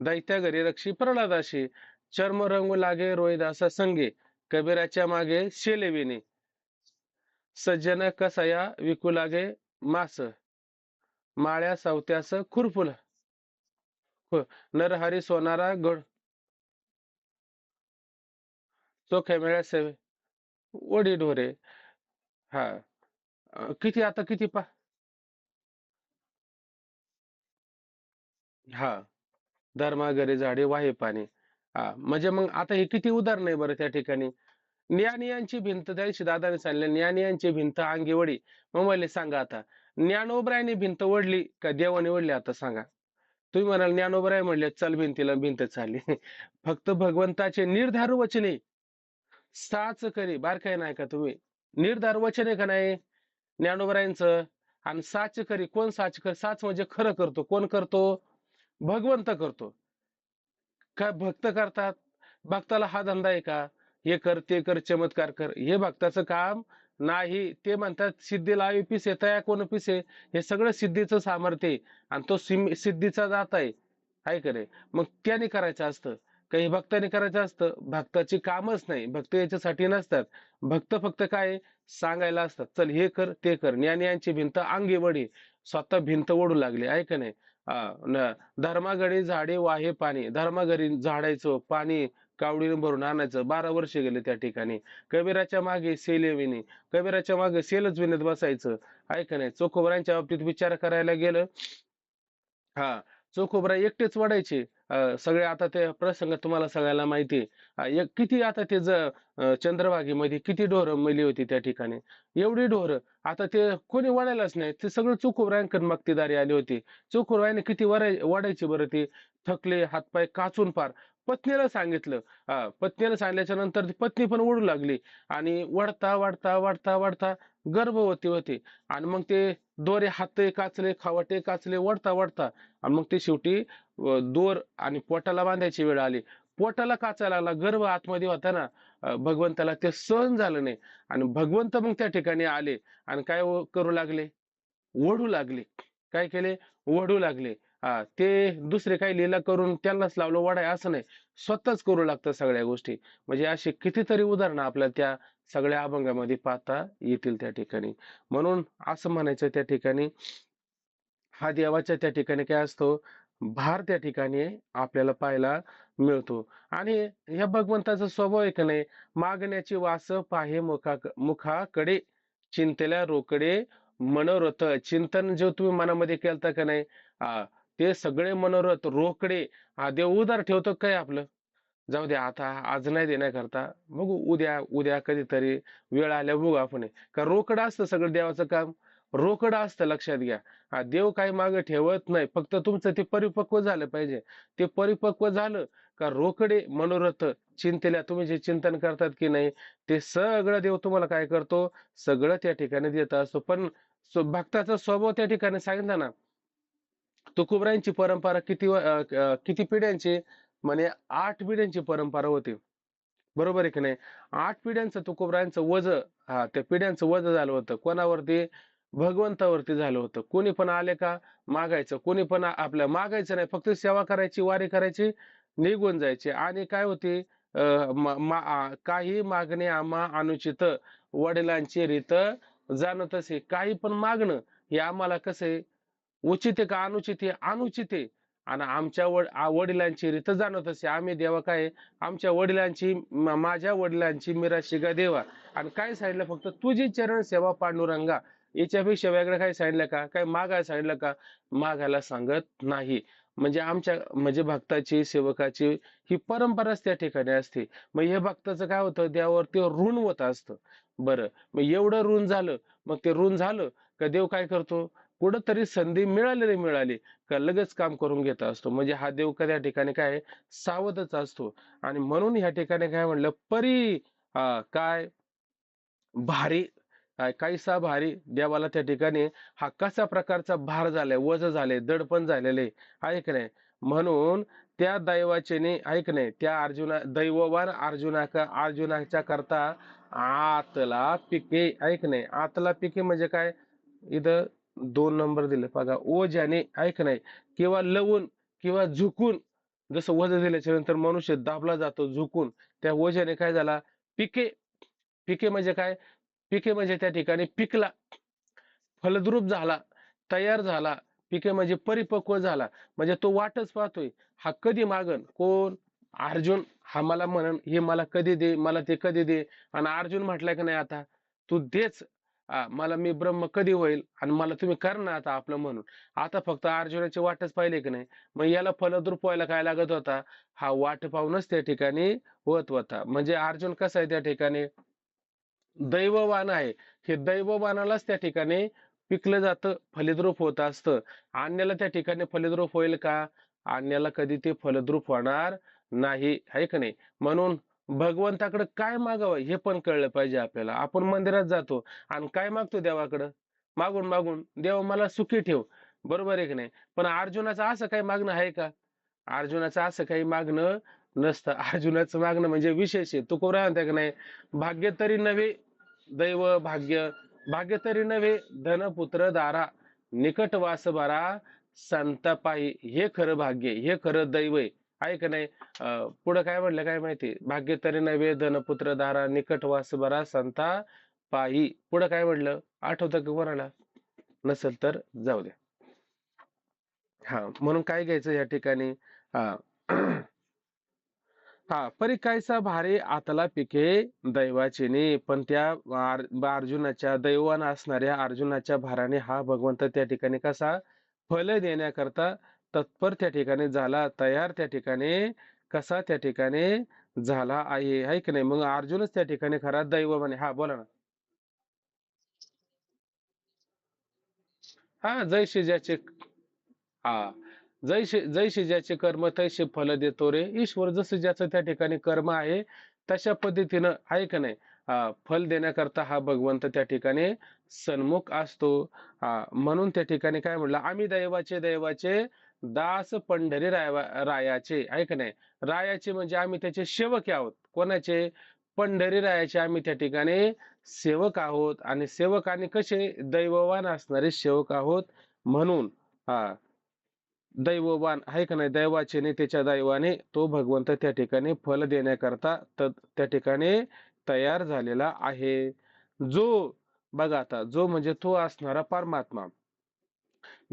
दैत्या घरी रक्षी प्रल्हादाशी, चर्म रंगू लागे रोहिदासा संगे, कबीराच्या मागे शेलेविने, सज्जन कसया विकू लागे मास, माळ्या सावत्यास खुरफुल, नरहरी सोनारा गड चोख्या मेळ्या सेवे, ओढी ढोरे. हा, किती आता किती हा, धर्माघरी झाडे वाहे पाणी. हा, म्हणजे मग आता हे किती उदाहरण आहे बरं त्या ठिकाणी. ज्ञानियांची भिंत, त्या दिवशी दादाने सांगितलं, ज्ञानियांची भिंत अंगी वडी. मग मला सांगा आता, ज्ञानोबरायने भिंत ओढली का देवाने ओढली? आता सांगा. तुम्ही म्हणाल ज्ञानोबराय म्हणले चल भिंतीला, भिंत चालली. फक्त भगवंताचे निर्धार वचने साच करी, बारकाय नाही का तुम्ही? निर्धार वचन आहे का नाही ज्ञानोबरायांचं? आणि साच करी, कोण साच कर, साच म्हणजे खरं करतो. कोण करतो? भगवंत करतो. काय भक्त करतात? भक्ताला हा धंदा आहे का, हे कर ते कर चमत्कार कर? हे भक्ताचं काम नाही. ते म्हणतात सिद्धी लावी पिसे तया कोण पिसे. हे सगळं सिद्धीचं सामर्थ्य आहे. आणि तो सिद्धीचा जात आहे का नाही? मग त्याने करायचं असतं, काही भक्ताने करायचं असतं. भक्ताची कामच नाही, भक्त याच्यासाठी नसतात. भक्त फक्त काय सांगायला असतात, चल हे कर ते कर. ज्ञानी यांची भिंत अंगी वडी, स्वतः भिंत ओढू लागली, आहे का नाही? धर्माघडी झाडे वाहे पाणी, धर्माघरी झाडायचं पाणी कावडीने भरून आणायचं. 12 वर्ष गेले त्या ठिकाणी. कबीराच्या मागे सेले विणी, कबीराच्या मागे सेलच विणत बसायचं. आहे का नाही? चोखोबरांच्या बाबतीत विचार करायला गेलं. हा, चोखोबरा एकटेच वाढायचे. सगळे आता ते प्रसंग तुम्हाला सगळ्याला माहिती आहे. किती आता ते चंद्रभागेमध्ये किती ढोरं मेली होती त्या ठिकाणी. एवढी ढोरं आता ते कोणी वाढायलाच नाही. ते सगळं चोखोबरांकडे मक्तेदारी आली होती. चोखोबराने किती वाढायची बरं ते. थकले, हातपाय काचून पार. पत्नीला सांगितलं. पत्नीला सांगितल्याच्या नंतर ती पत्नी पण ओढू लागली आणि वाढता वाढता वाढता वाढता गर्भवती होती. आणि मग ते दोरे हातही काचले, खावाटे काचले, वाढता वाढता आणि मग ते शेवटी दोर आणि पोटाला बांधायची वेळ आली. पोटाला काचायला लागला, गर्भ आतमध्ये होता ना. भगवंताला ते सहन झालं नाही आणि भगवंत मग त्या ठिकाणी आले आणि काय करू लागले, ओढू लागले. काय केले, ओढू लागले. ते दुसरे काही लीला करून त्यांनाच लावलं वडाय असं नाही, स्वतःच करू लागतं सगळ्या गोष्टी. म्हणजे अशी कितीतरी उदाहरणं आपल्याला त्या सगळ्या अभंगामध्ये पाहता येतील त्या ठिकाणी. म्हणून असं म्हणायचं त्या ठिकाणी, हा देवाच्या त्या ठिकाणी काय असतो, भार त्या ठिकाणी आपल्याला पाहायला मिळतो. आणि ह्या भगवंताचा स्वभाव आहे का नाही, मागण्याची वास पाहे मुखाकडे, चिंतल्या रोकडे मनोरथ. चिंतन जे तुम्ही मनामध्ये केलता का नाही, ते सगळे मनोरथ रोकडे. देव उधार ठेवतो काय आपलं, जाऊ द्या आता आज नाही देण्याकरता बघू, उद्या उद्या कधीतरी वेळ आल्या बघू आपण हे. का रोकड असतं सगळं देवाचं काम, रोकड असतं लक्षात घ्या. देव काही मागे ठेवत नाही, फक्त तुमचं ते परिपक्व झालं पाहिजे. ते परिपक्व झालं का रोकडे मनोरथ चिंतेल्या, तुम्ही जे चिंतन करतात की नाही, ते सगळं देव तुम्हाला काय करतो, सगळं त्या ठिकाणी देत असतो. पण भक्ताचा स्वभाव त्या ठिकाणी सांगितला ना, तुकोबरायांची परंपरा किती पिढ्यांची, म्हणे 8 पिढ्यांची परंपरा होती. बरोबर आहे की नाही. 8 पिढ्यांचं तुकोबरायांचं वज, त्या पिढ्यांचं वज झालं होतं कोणावरती, भगवंतावरती झालं होतं. कोणी पण आले का मागायचं, कोणी पण आपल्या मागायचं नाही, फक्त सेवा करायची, वारी करायची, निघून जायचे. आणि काय होती, काही मागणे आम्हा अनुचित, वडिलांची रीत जाणत असे. काही पण मागणं हे आम्हाला कसं आहे, उचित आहे का अनुचित आहे, अनुचित आहे. आणि आमच्या वडिलांची रीत जाणत असे. आम्ही देवा काय, आमच्या वडिलांची माझ्या वडिलांची मिराशिगा देवा. आणि काय सांगितलं, फक्त तुझी चरण सेवा पांडुरंगा. याच्यापेक्षा वेगळं काय सांगितलं का, काय मागायला सांगितलं का, मागायला सांगत नाही. म्हणजे म्हणजे भक्ताची सेवकाची ही परंपराच त्या ठिकाणी असते. मग हे भक्ताचं काय होतं, देवावरती ऋण होत असतं. बरं, मग एवढं ऋण झालं, मग ते ऋण झालं का देव काय करतो, कुठंतरी संधी मिळाली का लगेच काम करून घेत असतो. म्हणजे हा देव का त्या ठिकाणी काय सावधच असतो. आणि म्हणून ह्या ठिकाणी काय म्हणलं, काय भारी, काहीसा भारी देवाला त्या ठिकाणी हा कसा प्रकारचा भार झालाय, वज झाले, दडपण झालेले आहे की नाही. म्हणून त्या दैवाचे ऐक नाही, त्या दैववान अर्जुनाच्या करता आतला पिके, ऐक नाही, आतला पिके म्हणजे काय, इथं 2 नंबर दिले बघा, ओझ्याने ऐक नाही, किंवा लवून किंवा झुकून. जसं वज दिल्याच्या नंतर मनुष्य दाबला जातो झुकून, त्या ओझ्याने काय झाला, पिके. पिके म्हणजे काय, पिके म्हणजे त्या ठिकाणी पिकला, फलद्रूप झाला, तयार झाला. पिके म्हणजे परिपक्व झाला. म्हणजे तो वाटच पाहतोय, हा कधी मागन कोण, अर्जुन. हा मला म्हणन, हे मला कधी दे, मला ते कधी दे. आणि अर्जुन म्हटलाय की नाही, आता तू देच. मला मी ब्रह्म कधी होईल आणि मला तुम्ही कर ना आता आपलं म्हणून. आता फक्त अर्जुनाची वाटच पाहिली की नाही. मग याला फलद्रूप व्हायला काय लागत होता, हा वाट पाहूनच त्या ठिकाणी होत होता. म्हणजे अर्जुन कसा आहे त्या ठिकाणी, दैववान आहे. हे दैववानालाच त्या ठिकाणी पिकलं जातं, फलिद्रूप होत असतं. अन्याला त्या ठिकाणी फलिद्रूप होईल का, अन्याला कधी ते फलद्रूप होणार नाही, आहे का नाही. म्हणून भगवंताकडे काय मागावं हे पण कळलं पाहिजे आपल्याला. आपण मंदिरात जातो आणि काय मागतो देवाकडं, मागून मागून देव मला सुखी ठेव, बरोबर आहे की नाही. पण अर्जुनाचं असं काही मागणं आहे का, अर्जुनाचं असं काही मागणं नसतं. अर्जुनाचं मागणं म्हणजे विशेष आहे. तुकोबरा म्हणताय की नाही, भाग्य तरी नव्हे दैव भाग्य, भाग्य तरी नव्हे धन पुत्र दारा, निकट वास बरा संतापायी. हे खरं भाग्य, हे खरं दैव आहे का नाही. पुढं काय म्हणलं काय माहिती, भाग्य तरी नव्हे धनपुत्र दारा, निकट वास बरा संता पायी. पुढं काय म्हणलं, आठवतं का कोणाला, नसेल तर जाऊ द्या. हा, म्हणून काय घ्यायचं या ठिकाणी? हा. हा, परी कायसा भारी आतला पिके दैवाचिनी, पण त्या अर्जुनाच्या दैवान असणाऱ्या अर्जुनाच्या भाराने हा भगवंत त्या ठिकाणी कसा फल देण्याकरता तत्पर त्या ठिकाणी झाला, तयार त्या ठिकाणी कसा त्या ठिकाणी झाला आहे की नाही? मग अर्जुनच त्या ठिकाणी खरा दैव म्हणे. हा, बोला ना. हा, जैसे ज्याचे. हा, जैसे ज्याचे कर्म तैसे फल देतो रे ईश्वर. जसं ज्याचं त्या ठिकाणी कर्म आहे तशा पद्धतीनं आहे का नाही, फल देण्याकरता हा भगवंत त्या ठिकाणी सन्मुख असतो. म्हणून त्या ठिकाणी काय म्हणलं, आम्ही दैवाचे दैवाचे दास पंढरी रायाचे, आहे का नाही? रायाचे म्हणजे आम्ही त्याचे सेवक आहोत. कोणाचे? पंढरी रायाचे आम्ही त्या ठिकाणी सेवक आहोत. आणि सेवक आणि कसे दैववान असणारे सेवक आहोत. म्हणून हा, दैववान आहे का नाही, दैवाचे ने त्याच्या दैवाने तो भगवंत त्या ठिकाणी फल देण्याकरता त्या ठिकाणी तयार झालेला आहे. जो, बघा आता, जो म्हणजे तो असणारा परमात्मा.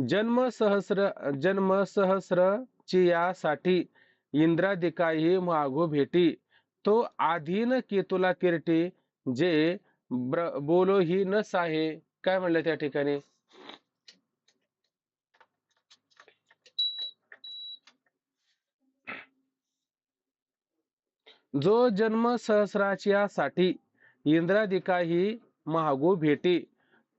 जन्म सहस्र ची यासाठी इंद्रादिकाही मागो भेटी, तो आधीन केतुला किरटी, जे बोलो ही न साहे. काय म्हणलं त्या ठिकाणी? जो जन्म सहस्राच्यासाठी इंद्रादिकाही महागो भेटी,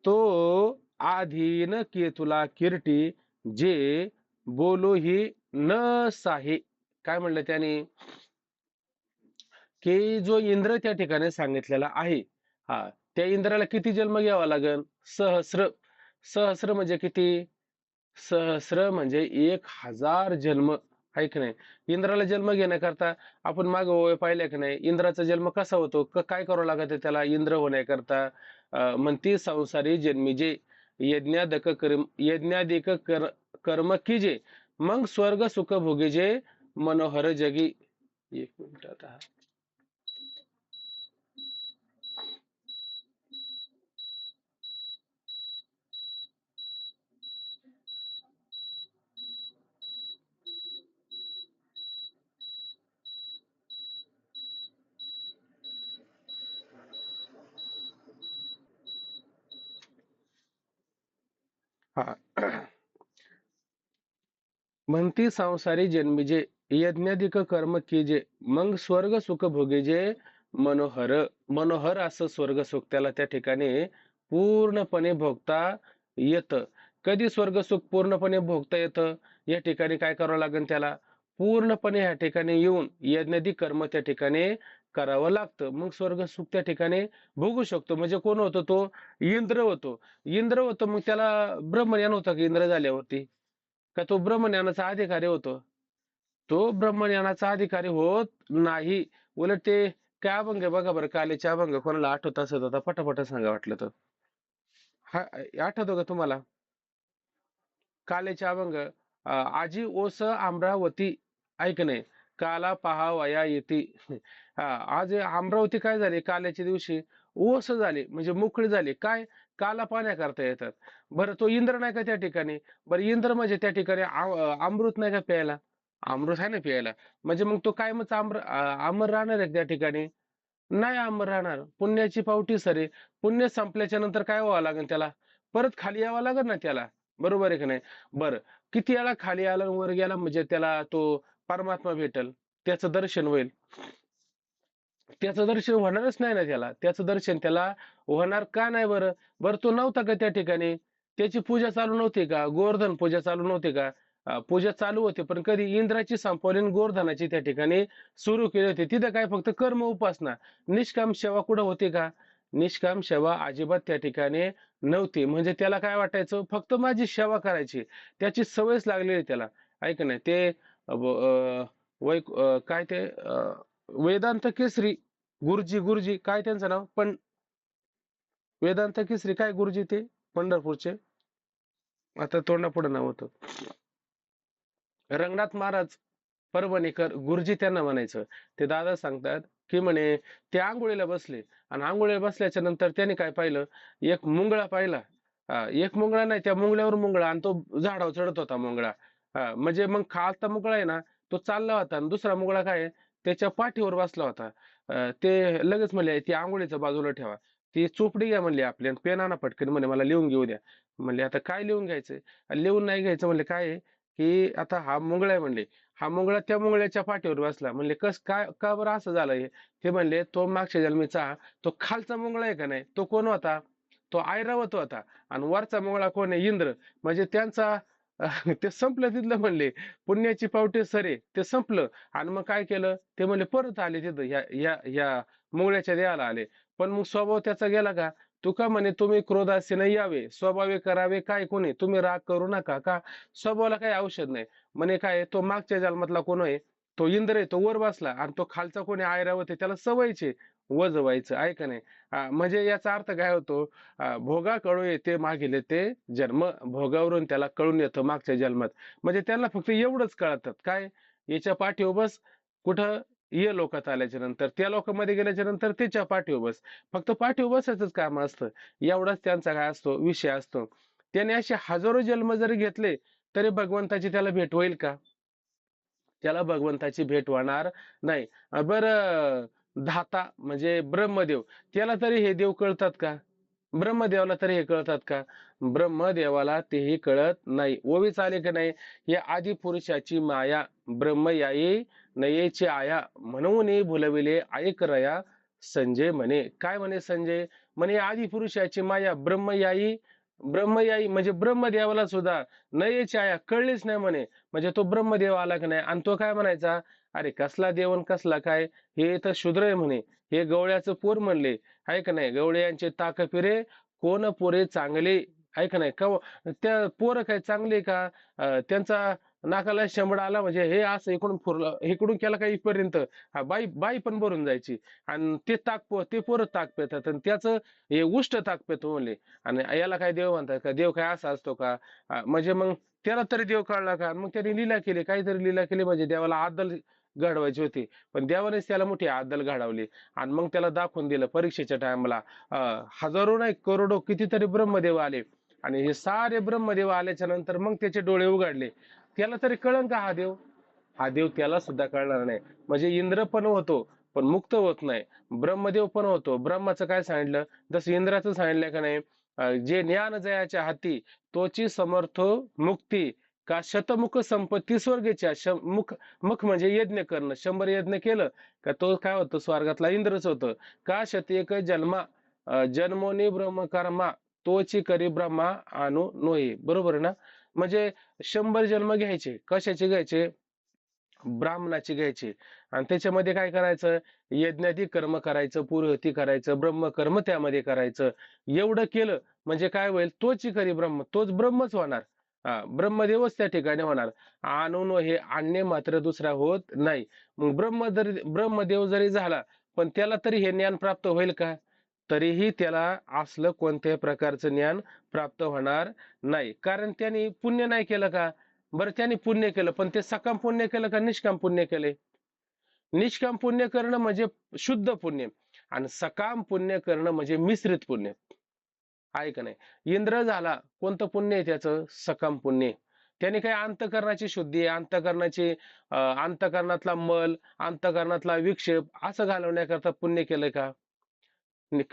तो आधीन केतुला किरटी, जे बोलो ही न साहे. काय म्हणलं त्याने? की जो इंद्र त्या ठिकाणी सांगितलेला आहे, हा, त्या इंद्राला किती जन्म घ्यावा लागेल? सहस्र. सहस्र म्हणजे किती? सहस्र म्हणजे 1000 जन्म, आहे की नाही? इंद्राला जन्म घेण्याकरता आपण माग पाहिलं की नाही, इंद्राचा जन्म कसा होतो, काय करावं लागत त्याला इंद्र होण्याकरता? म्हणती संसारी जन्मीजे, यज्ञाधिक कर्म कीजे, मग स्वर्ग सुख भोगीजे, मनोहर जगी. एक मिनिट आता. हा. म्हणती संसारी जन्मीजे, यज्ञाधिक कर्म कीजे, मग स्वर्ग सुख भोगीजे, मनोहर. मनोहर असं स्वर्ग सुख त्याला त्या ठिकाणी पूर्णपणे भोगता येतं. कधी स्वर्ग सुख पूर्णपणे भोगता येतं? या ठिकाणी काय करावं लागेल त्याला? पूर्णपणे या ठिकाणी येऊन यज्ञाधिक कर्म त्या ठिकाणी करावं लागतं. मग स्वर्ग सुख त्या ठिकाणी भोगू शकतो. म्हणजे कोण होतो तो? इंद्र होतो. इंद्र होतो, मग त्याला ब्रह्मज्ञान होतं की इंद्र झाल्यावरती? का तो ब्रह्मज्ञानाचा अधिकारी होतो? तो ब्रह्मज्ञानाचा अधिकारी होत नाही. उलट ते काय अभंग आहे बघा बरं, कालेचे अभंग कोणाला आठवत असत आता पटापट सांगा वाटलं तर. हा, आठवतो का तुम्हाला? कालेचे अभंग. आजी ओस अमरावती, ऐक नाही, काला पहावया येती. हा, आज अमरावती काय झाली काल्याच्या दिवशी? ओस झाली, म्हणजे मोकळी झाली. काय? काला पाण्या करता येतात. बरं, तो इंद्र नाही का त्या ठिकाणी? बरं, इंद्र म्हणजे त्या ठिकाणी अमृत नाही का प्यायला? अमृत आहे ना प्यायला. म्हणजे मग तो काय मग अमर राहणार आहे का त्या ठिकाणी? नाही अमर राहणार. पुण्याची पावटी सरे. पुण्य संपल्याच्या नंतर काय व्हावं लागेल त्याला? परत खाली यावं लागेल ना त्याला. बरोबर आहे की नाही? बरं, किती याला खाली आला वर गेला म्हणजे त्याला तो परमात्मा भेटल, त्याचं दर्शन होईल? त्याचं दर्शन होणारच नाही ना त्याला. त्याचं दर्शन त्याला होणार का नाही बरं? बरं, तो नव्हता का त्या ठिकाणी? त्याची पूजा चालू नव्हती का? गोवर्धन पूजा चालू नव्हती का? पूजा चालू होती, पण कधी इंद्राची संपवली आणि गोवर्धनाची त्या ठिकाणी सुरू केली होती. तिथं काय फक्त कर्म उपासना, निष्काम सेवा कुठं होती का? निष्काम सेवा अजिबात त्या ठिकाणी नव्हती. म्हणजे त्याला काय वाटायचं, फक्त माझी सेवा करायची. त्याची सवयच लागलेली त्याला. ऐक नाही ते काय ते वेदांत केसरी गुरुजी काय त्यांचं नाव? पण वेदांत केसरी काय गुरुजी ते पंढरपूरचे, आता तोंडापुढे नाव होतं. रंगनाथ महाराज परभणीकर गुरुजी त्यांना म्हणायचं. ते दादा सांगतात की म्हणे ते आंघोळीला बसले, आणि आंघोळीला बसल्याच्या नंतर त्याने काय पाहिलं? एक मुंगळा पाहिला. एक मुंगळा नाही, त्या मुंगळ्यावर मुंगळा, आणि तो झाडावर चढत होता मुंगळा. म्हणजे मग खालचा मुगळा आहे ना, तो चालला होता आणि दुसरा मुगळा काय आहे, त्याच्या पाठीवर बसला होता. ते लगेच म्हणले, "ती अंघोळीचं बाजूला ठेवा." ती चोपडी घ्या म्हणली आपली आणि पेन आणा पटकन म्हणे, "मला लिहून घेऊ द्या." म्हणले, "आता काय लिहून घ्यायचंय?" लिहून नाही घ्यायचं म्हणले, "काय आहे?" की "आता हा मुंगळा आहे" म्हणले. हा मुंगळा त्या मुंगळ्याच्या पाठीवर बसला. म्हणले, काय का बरं असं झालं हे?" ते म्हणले, "तो मागच्या जन्मीचा तो खालचा मुंगळा आहे का नाही, तो कोण होता? तो ऐरावत होता आणि वरचा मुंगळा कोण आहे? इंद्र." म्हणजे त्यांचा ते संपलं तिथलं म्हणले. पुण्याची पावटे सरे ते संपलं आणि मग काय केलं ते म्हणले परत आले तिथं ह्या मुंगळ्याच्या देहाला आले. पण मग स्वभाव त्याचा गेला का? तुका म्हणे तुम्ही क्रोधासी नाही यावे, स्वभावे करावे काय कोणी, तुम्ही राग करू नका. का? स्वभावाला काही औषध नाही. म्हणे काय तो मागच्या जन्मातला कोण आहे? तो इंद्र आहे, तो वर बसला आणि तो खालचा कोणी ऐरावत आहे त्याला सवयचे वज व्हायचं आहे का नाही? म्हणजे याचा अर्थ काय होतो? भोगाकडू येते मागील ते जन्म, भोगावरून त्याला कळून येतं मागच्या जन्मात. म्हणजे त्यांना फक्त एवढंच कळतात काय, याच्या पाठीवर बस, कुठं ये लोकात आल्याच्या नंतर, त्या लोकांमध्ये गेल्याच्या नंतर त्याच्या पाठीवर बस. फक्त पाठीवर बसायचंच काम असतं. एवढाच त्यांचा काय असतो, विषय असतो. त्याने असे हजारो जन्म जरी घेतले तरी भगवंताची त्याला भेट होईल का? त्याला भगवंताची भेट होणार नाही. बरं, धाता म्हणजे ब्रह्मदेव, त्याला तरी हे देव कळतात का? ब्रह्मदेवाला तरी हे कळतात का? ब्रह्मदेवाला तेही कळत नाही. ओवीच आले की नाही? या आदिपुरुषाची माया ब्रह्मयाई नयेची आया म्हणून भुलविले ऐक रया संजय म्हणे. काय म्हणे संजय? म्हणे आदिपुरुषाची माया ब्रह्मयाई म्हणजे ब्रह्मदेवाला सुद्धा नयेची आया कळलीच नाही म्हणे. म्हणजे तो ब्रह्मदेव आला की नाही आणि तो काय म्हणायचा, अरे कसला देव आणि कसला काय, हे तर शूद्र आहे म्हणे, हे गवळ्याचं पोर म्हणले, आहे का नाही, गवळ्यांचे ताक फिरे कोण पोरे चांगले, आहे का नाही, त्या पोरं काय चांगले का? त्यांचा नाकाला शेंबडा आला म्हणजे हे असं इकडून फुरलं इकडून केला का इथपर्यंत, हा बाई बाई पण भरून जायची आणि ते पोरं ताक पितात आणि त्याचं हे उष्ट ताक पितो म्हणले. आणि याला काय देव म्हणतात का? देव काय असा असतो का? म्हणजे मग त्याला तरी देव कळला का? मग त्याने लीला केली, काहीतरी लीला केली म्हणजे देवाला आदल घडवायची होती, पण देवानेच त्याला मोठी आदल घडवली आणि मग त्याला दाखवून दिलं परीक्षेच्या टायमाला. हजारो नाही करोडो कितीतरी ब्रह्मदेव आले आणि हे सारे ब्रह्मदेव आल्याच्या नंतर मग त्याचे डोळे उघडले. त्याला तरी कळन का हा देव त्याला सुद्धा कळणार नाही. म्हणजे इंद्र पण होतो पण मुक्त होत नाही, ब्रह्मदेव पण होतो, ब्रह्माचं काय सांगितलं, जसं इंद्राचं सांगितलं का नाही, जे ज्ञान जयाच्या हाती तोची समर्थ मुक्ती, का शतमुख संपत्ती स्वर्गेच्या मुख मुख म्हणजे यज्ञ करणं, 100 यज्ञ केलं का तो काय होतं, स्वर्गातला इंद्रच होतं. का शतेक जन्मा जन्मोनी ब्रह्मकर्मा तोची करी ब्रह्मा आणू नोये, बरोबर ना? म्हणजे 100 जन्म घ्यायचे, कशाचे घ्यायचे? ब्राह्मणाची घ्यायची आणि त्याच्यामध्ये काय करायचं, यज्ञादी कर्म करायचं, पुरोहिती करायचं, ब्रह्मकर्म त्यामध्ये करायचं. एवढं केलं म्हणजे काय होईल, तोच खरी ब्रह्म, तोच ब्रह्मच होणार. ब्रह्मदेवच त्या ठिकाणी होणार. आणून हे आणणे मात्र दुसरा होत नाही. मग ब्रह्मदेव जरी झाला पण त्याला तरी हे ज्ञान प्राप्त होईल का? तरीही त्याला असलं कोणत्याही प्रकारचं ज्ञान प्राप्त होणार नाही, कारण त्यांनी पुण्य नाही केलं का? बरं, त्यांनी पुण्य केलं पण ते सकाम पुण्य केलं का निष्काम पुण्य केले? निष्काम पुण्य करणं म्हणजे शुद्ध पुण्य आणि सकाम पुण्य करणं म्हणजे मिश्रित पुण्य, आहे का नाही? इंद्र झाला, कोणतं पुण्य आहे त्याचं? सकाम पुण्य. त्याने काही अंतःकरणाची शुद्धी, अंतःकरणातला मल, अंतःकरणातला विक्षेप असं घालवण्याकरता पुण्य केलंय का?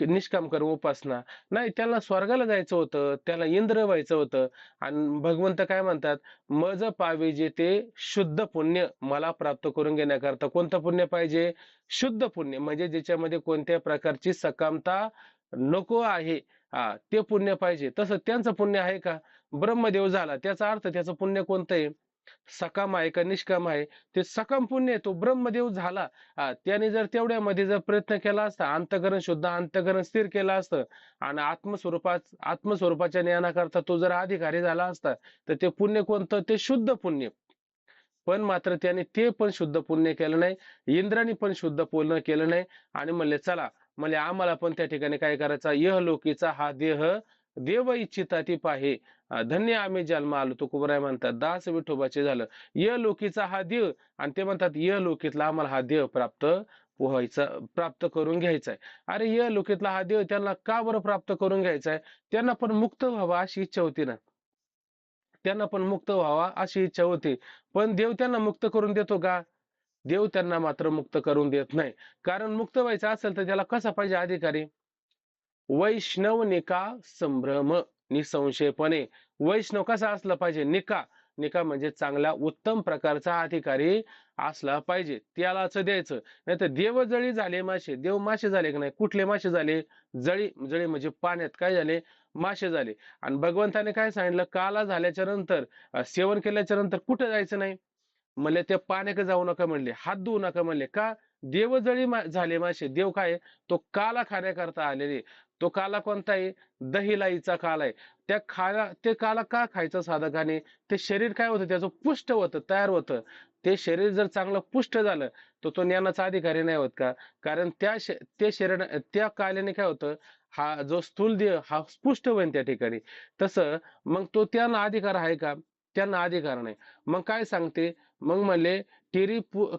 निष्काम कर्म उपासना नाही. त्याला स्वर्गाला जायचं होतं, त्याला इंद्र व्हायचं होतं आणि भगवंत काय म्हणतात, मज पाहिजे ते शुद्ध पुण्य मला प्राप्त करून घेण्याकरता कोणतं पुण्य पाहिजे? शुद्ध पुण्य म्हणजे ज्याच्यामध्ये कोणत्या प्रकारची सकामता नको आहे, ते पुण्य पाहिजे. तसं त्यांचं पुण्य आहे का? ब्रह्मदेव झाला त्याचा अर्थ त्याचं पुण्य कोणतं आहे? सकाम आहे का निष्काम आहे? ते सकाम पुण्य आहे, तो ब्रह्मदेव झाला. त्याने जर तेवढ्यामध्ये जर प्रयत्न केला असता, अंतःकरण शुद्ध अंतःकरण स्थिर केलं असतं आणि आत्मस्वरूपाच्या ज्ञानाकरता तो जर अधिकारी झाला असता, तर ते पुण्य कोणतं? ते शुद्ध पुण्य. पण मात्र त्याने ते पण शुद्ध पुण्य केलं नाही, इंद्राने पण शुद्ध पुण्य केलं नाही आणि म्हणले चला, म्हणले आम्हाला पण त्या ठिकाणी काय करायचा, यहलोकीचा हा देह देव इच्छिता ती पाहे, धन्य आम्ही जन्म आलो, तुकोबराय म्हणतात, दास विठोबाचे झालं यहलोकीचा हा देह. आणि ते म्हणतात यहलोकीतला आम्हाला हा देह प्राप्त करून घ्यायचा आहे. अरे यहलोकीतला हा देह त्यांना का बरं प्राप्त करून घ्यायचा आहे? त्यांना पण मुक्त व्हावा अशी इच्छा होती ना. त्यांना पण मुक्त व्हावा अशी इच्छा होती. पण देव त्यांना मुक्त करून देतो का? देव त्यांना मात्र मुक्त करून देत नाही. कारण मुक्त व्हायचं असेल तर त्याला कसा पाहिजे अधिकारी? वैष्णव निका संभ्रम निसंशयपणे. वैष्णव कसा असला पाहिजे? निका. निका म्हणजे चांगला उत्तम प्रकारचा अधिकारी असला पाहिजे, त्यालाच द्यायचं. नाही तर देव जळी झाले मासे. देव मासे झाले की नाही? कुठले मासे झाले? जळी. जळी म्हणजे पाण्यात काय झाले? मासे झाले. आणि भगवंताने काय सांगितलं? काला झाल्याच्या नंतर सेवन केल्याच्या नंतर कुठं जायचं नाही? म्हणले त्या पाण्याकडे जाऊ नका म्हणले, हात धुवू नका म्हणले. का? देवजळी झाले मासे. देव काय? तो काला खाण्याकरता आलेले. तो काला कोणता आहे? दहीलाईचा काला आहे. ते काला का खायचं साधकाने? ते शरीर काय होतं? त्याचं पुष्ट होतं, तयार होतं. ते शरीर जर चांगलं पुष्ट झालं तर तो ज्ञानाचा अधिकारी नाही होत का? कारण ते शरीर त्या काल्याने काय होतं? हा जो स्थूल देह हा पुष्ट होईल त्या ठिकाणी. तसं मग तो त्यांना अधिकार आहे का? त्यांना अधिकार नाही. मग काय सांगते? मग म्हणले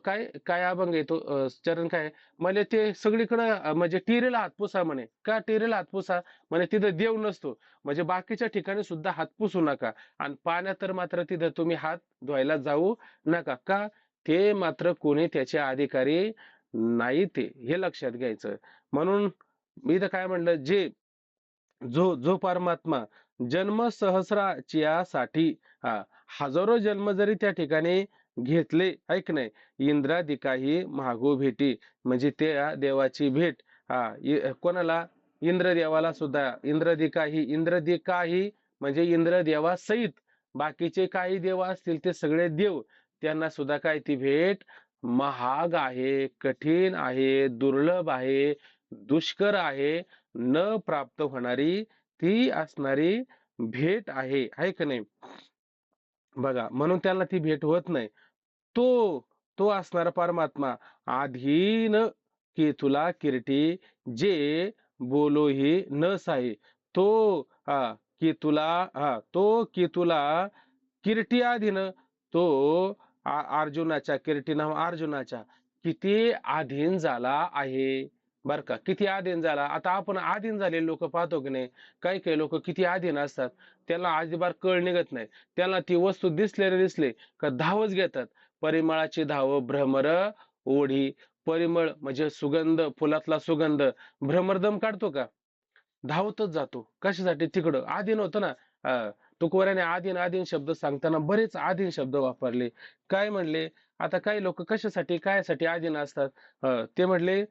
काय काय अभंग येतो चरण काय म्हणजे ते सगळीकडे म्हणजे टिरेला हात पुसा म्हणे. का टिरेला हात पुसा? म्हणे तिथं देव नसतो. म्हणजे बाकीच्या ठिकाणी सुद्धा हात पुसू नका आणि पाण्यात तर मात्र तिथं तुम्ही हात धुवायला जाऊ नका. का? ते मात्र कोणी त्याचे अधिकारी नाही ते हे लक्षात घ्यायचं. म्हणून मी तर काय म्हणलं जो परमात्मा जन्म सहस्राच्यासाठी हा हजारो जन्म जरी त्या ठिकाणी घेतले ऐक नाही इंद्रादिकाही महागो भेटी म्हणजे त्या देवाची भेट कोणाला इंद्रदेवाला सुद्धा इंद्रदिकाही म्हणजे इंद्रदेवा सहित बाकीचे काही देव असतील ते सगळे देव त्यांना सुद्धा काय ती भेट महाग आहे कठीण आहे दुर्लभ आहे दुष्कर आहे न प्राप्त होणारी ती असणारी भेट आहे का नाही बघा म्हणून त्याला ती भेट होत नाही तो तो असणारा परमात्मा अधीन की तुला किरटी जे बोलोही न साई तो तो की तुला किरटी अधीन तो अर्जुनाच्या किरटी नाव अर्जुनाच्या किती अधीन झाला आहे बर का किती अधीन झाला आता आपण अधीन झालेले लोक पाहतो की नाही काही काही लोक किती अधीन असतात त्याला अजिबात कळ निघत नाही त्याला ती वस्तू दिसले का धावच घेतात परिमळाची धाव भ्रमर ओढी परिमळ म्हणजे सुगंध फुलातला सुगंध भ्रमरदम काढतो का धावतच जातो कशासाठी तिकडं आधीन होतं ना तुकोराने आधीन आधीन शब्द सांगताना बरेच आधीन शब्द वापरले काय म्हणले आता काही लोक कशासाठी कायसाठी आधीन असतात ते म्हणले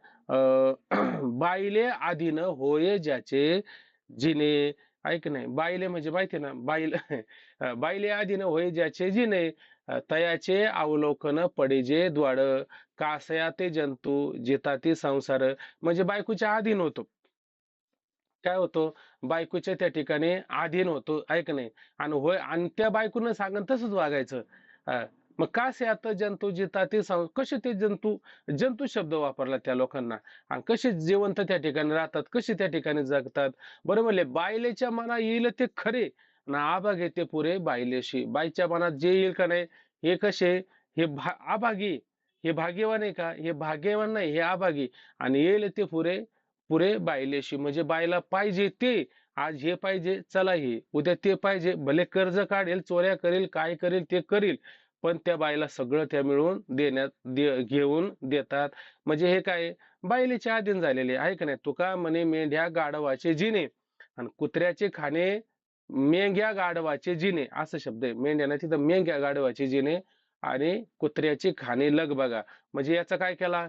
बाईले आधीन होय ज्याचे जिने ऐक नाही बाईले म्हणजे माहिती ना बाईले आधीन होय ज्याचे जिने तयाचे अवलोकन पडेजे द्वाड कासया ते जंतू जिता ते संसार म्हणजे बायकोच्या अधीन होतो काय होतो बायकोच्या त्या ठिकाणी अधीन होतो ऐक नाही आणि होय आणि त्या बायकोनं सांगन तसंच वागायचं मग का से आता जंतू जिता ते कसे ते जंतू जंतू शब्द वापरला त्या लोकांना आणि कसे जिवंत त्या ठिकाणी राहतात कसे त्या ठिकाणी जगतात बरं म्हणले बायलेच्या मना येईल ते खरे ना आभाग येते पुरे बायलेशी बाईच्या मनात जे येईल का नाही हे कसे आभागी हे भाग्यवान आहे का हे भाग्यवान नाही हे आभागी आणि येईल ते पुरे पुरे बायलेशी म्हणजे बायला पाहिजे ते आज हे पाहिजे चला हे उद्या ते पाहिजे भले कर्ज काढेल चोऱ्या करेल काय करेल ते करील पण त्या बायला सगळं त्या मिळवून घेऊन देतात म्हणजे हे काय बायलेचे अधीन झालेले आहे का नाही तुका म्हणे मेंढ्या गाढवाचे जिने आणि कुत्र्याचे खाणे मेंढ्या गाढवाचे जिने असं शब्द आहे मेंढ्याना तिथं मेंढ्या गाढवाचे जिने आणि कुत्र्याचे खाणे लग बघा म्हणजे याचा काय केला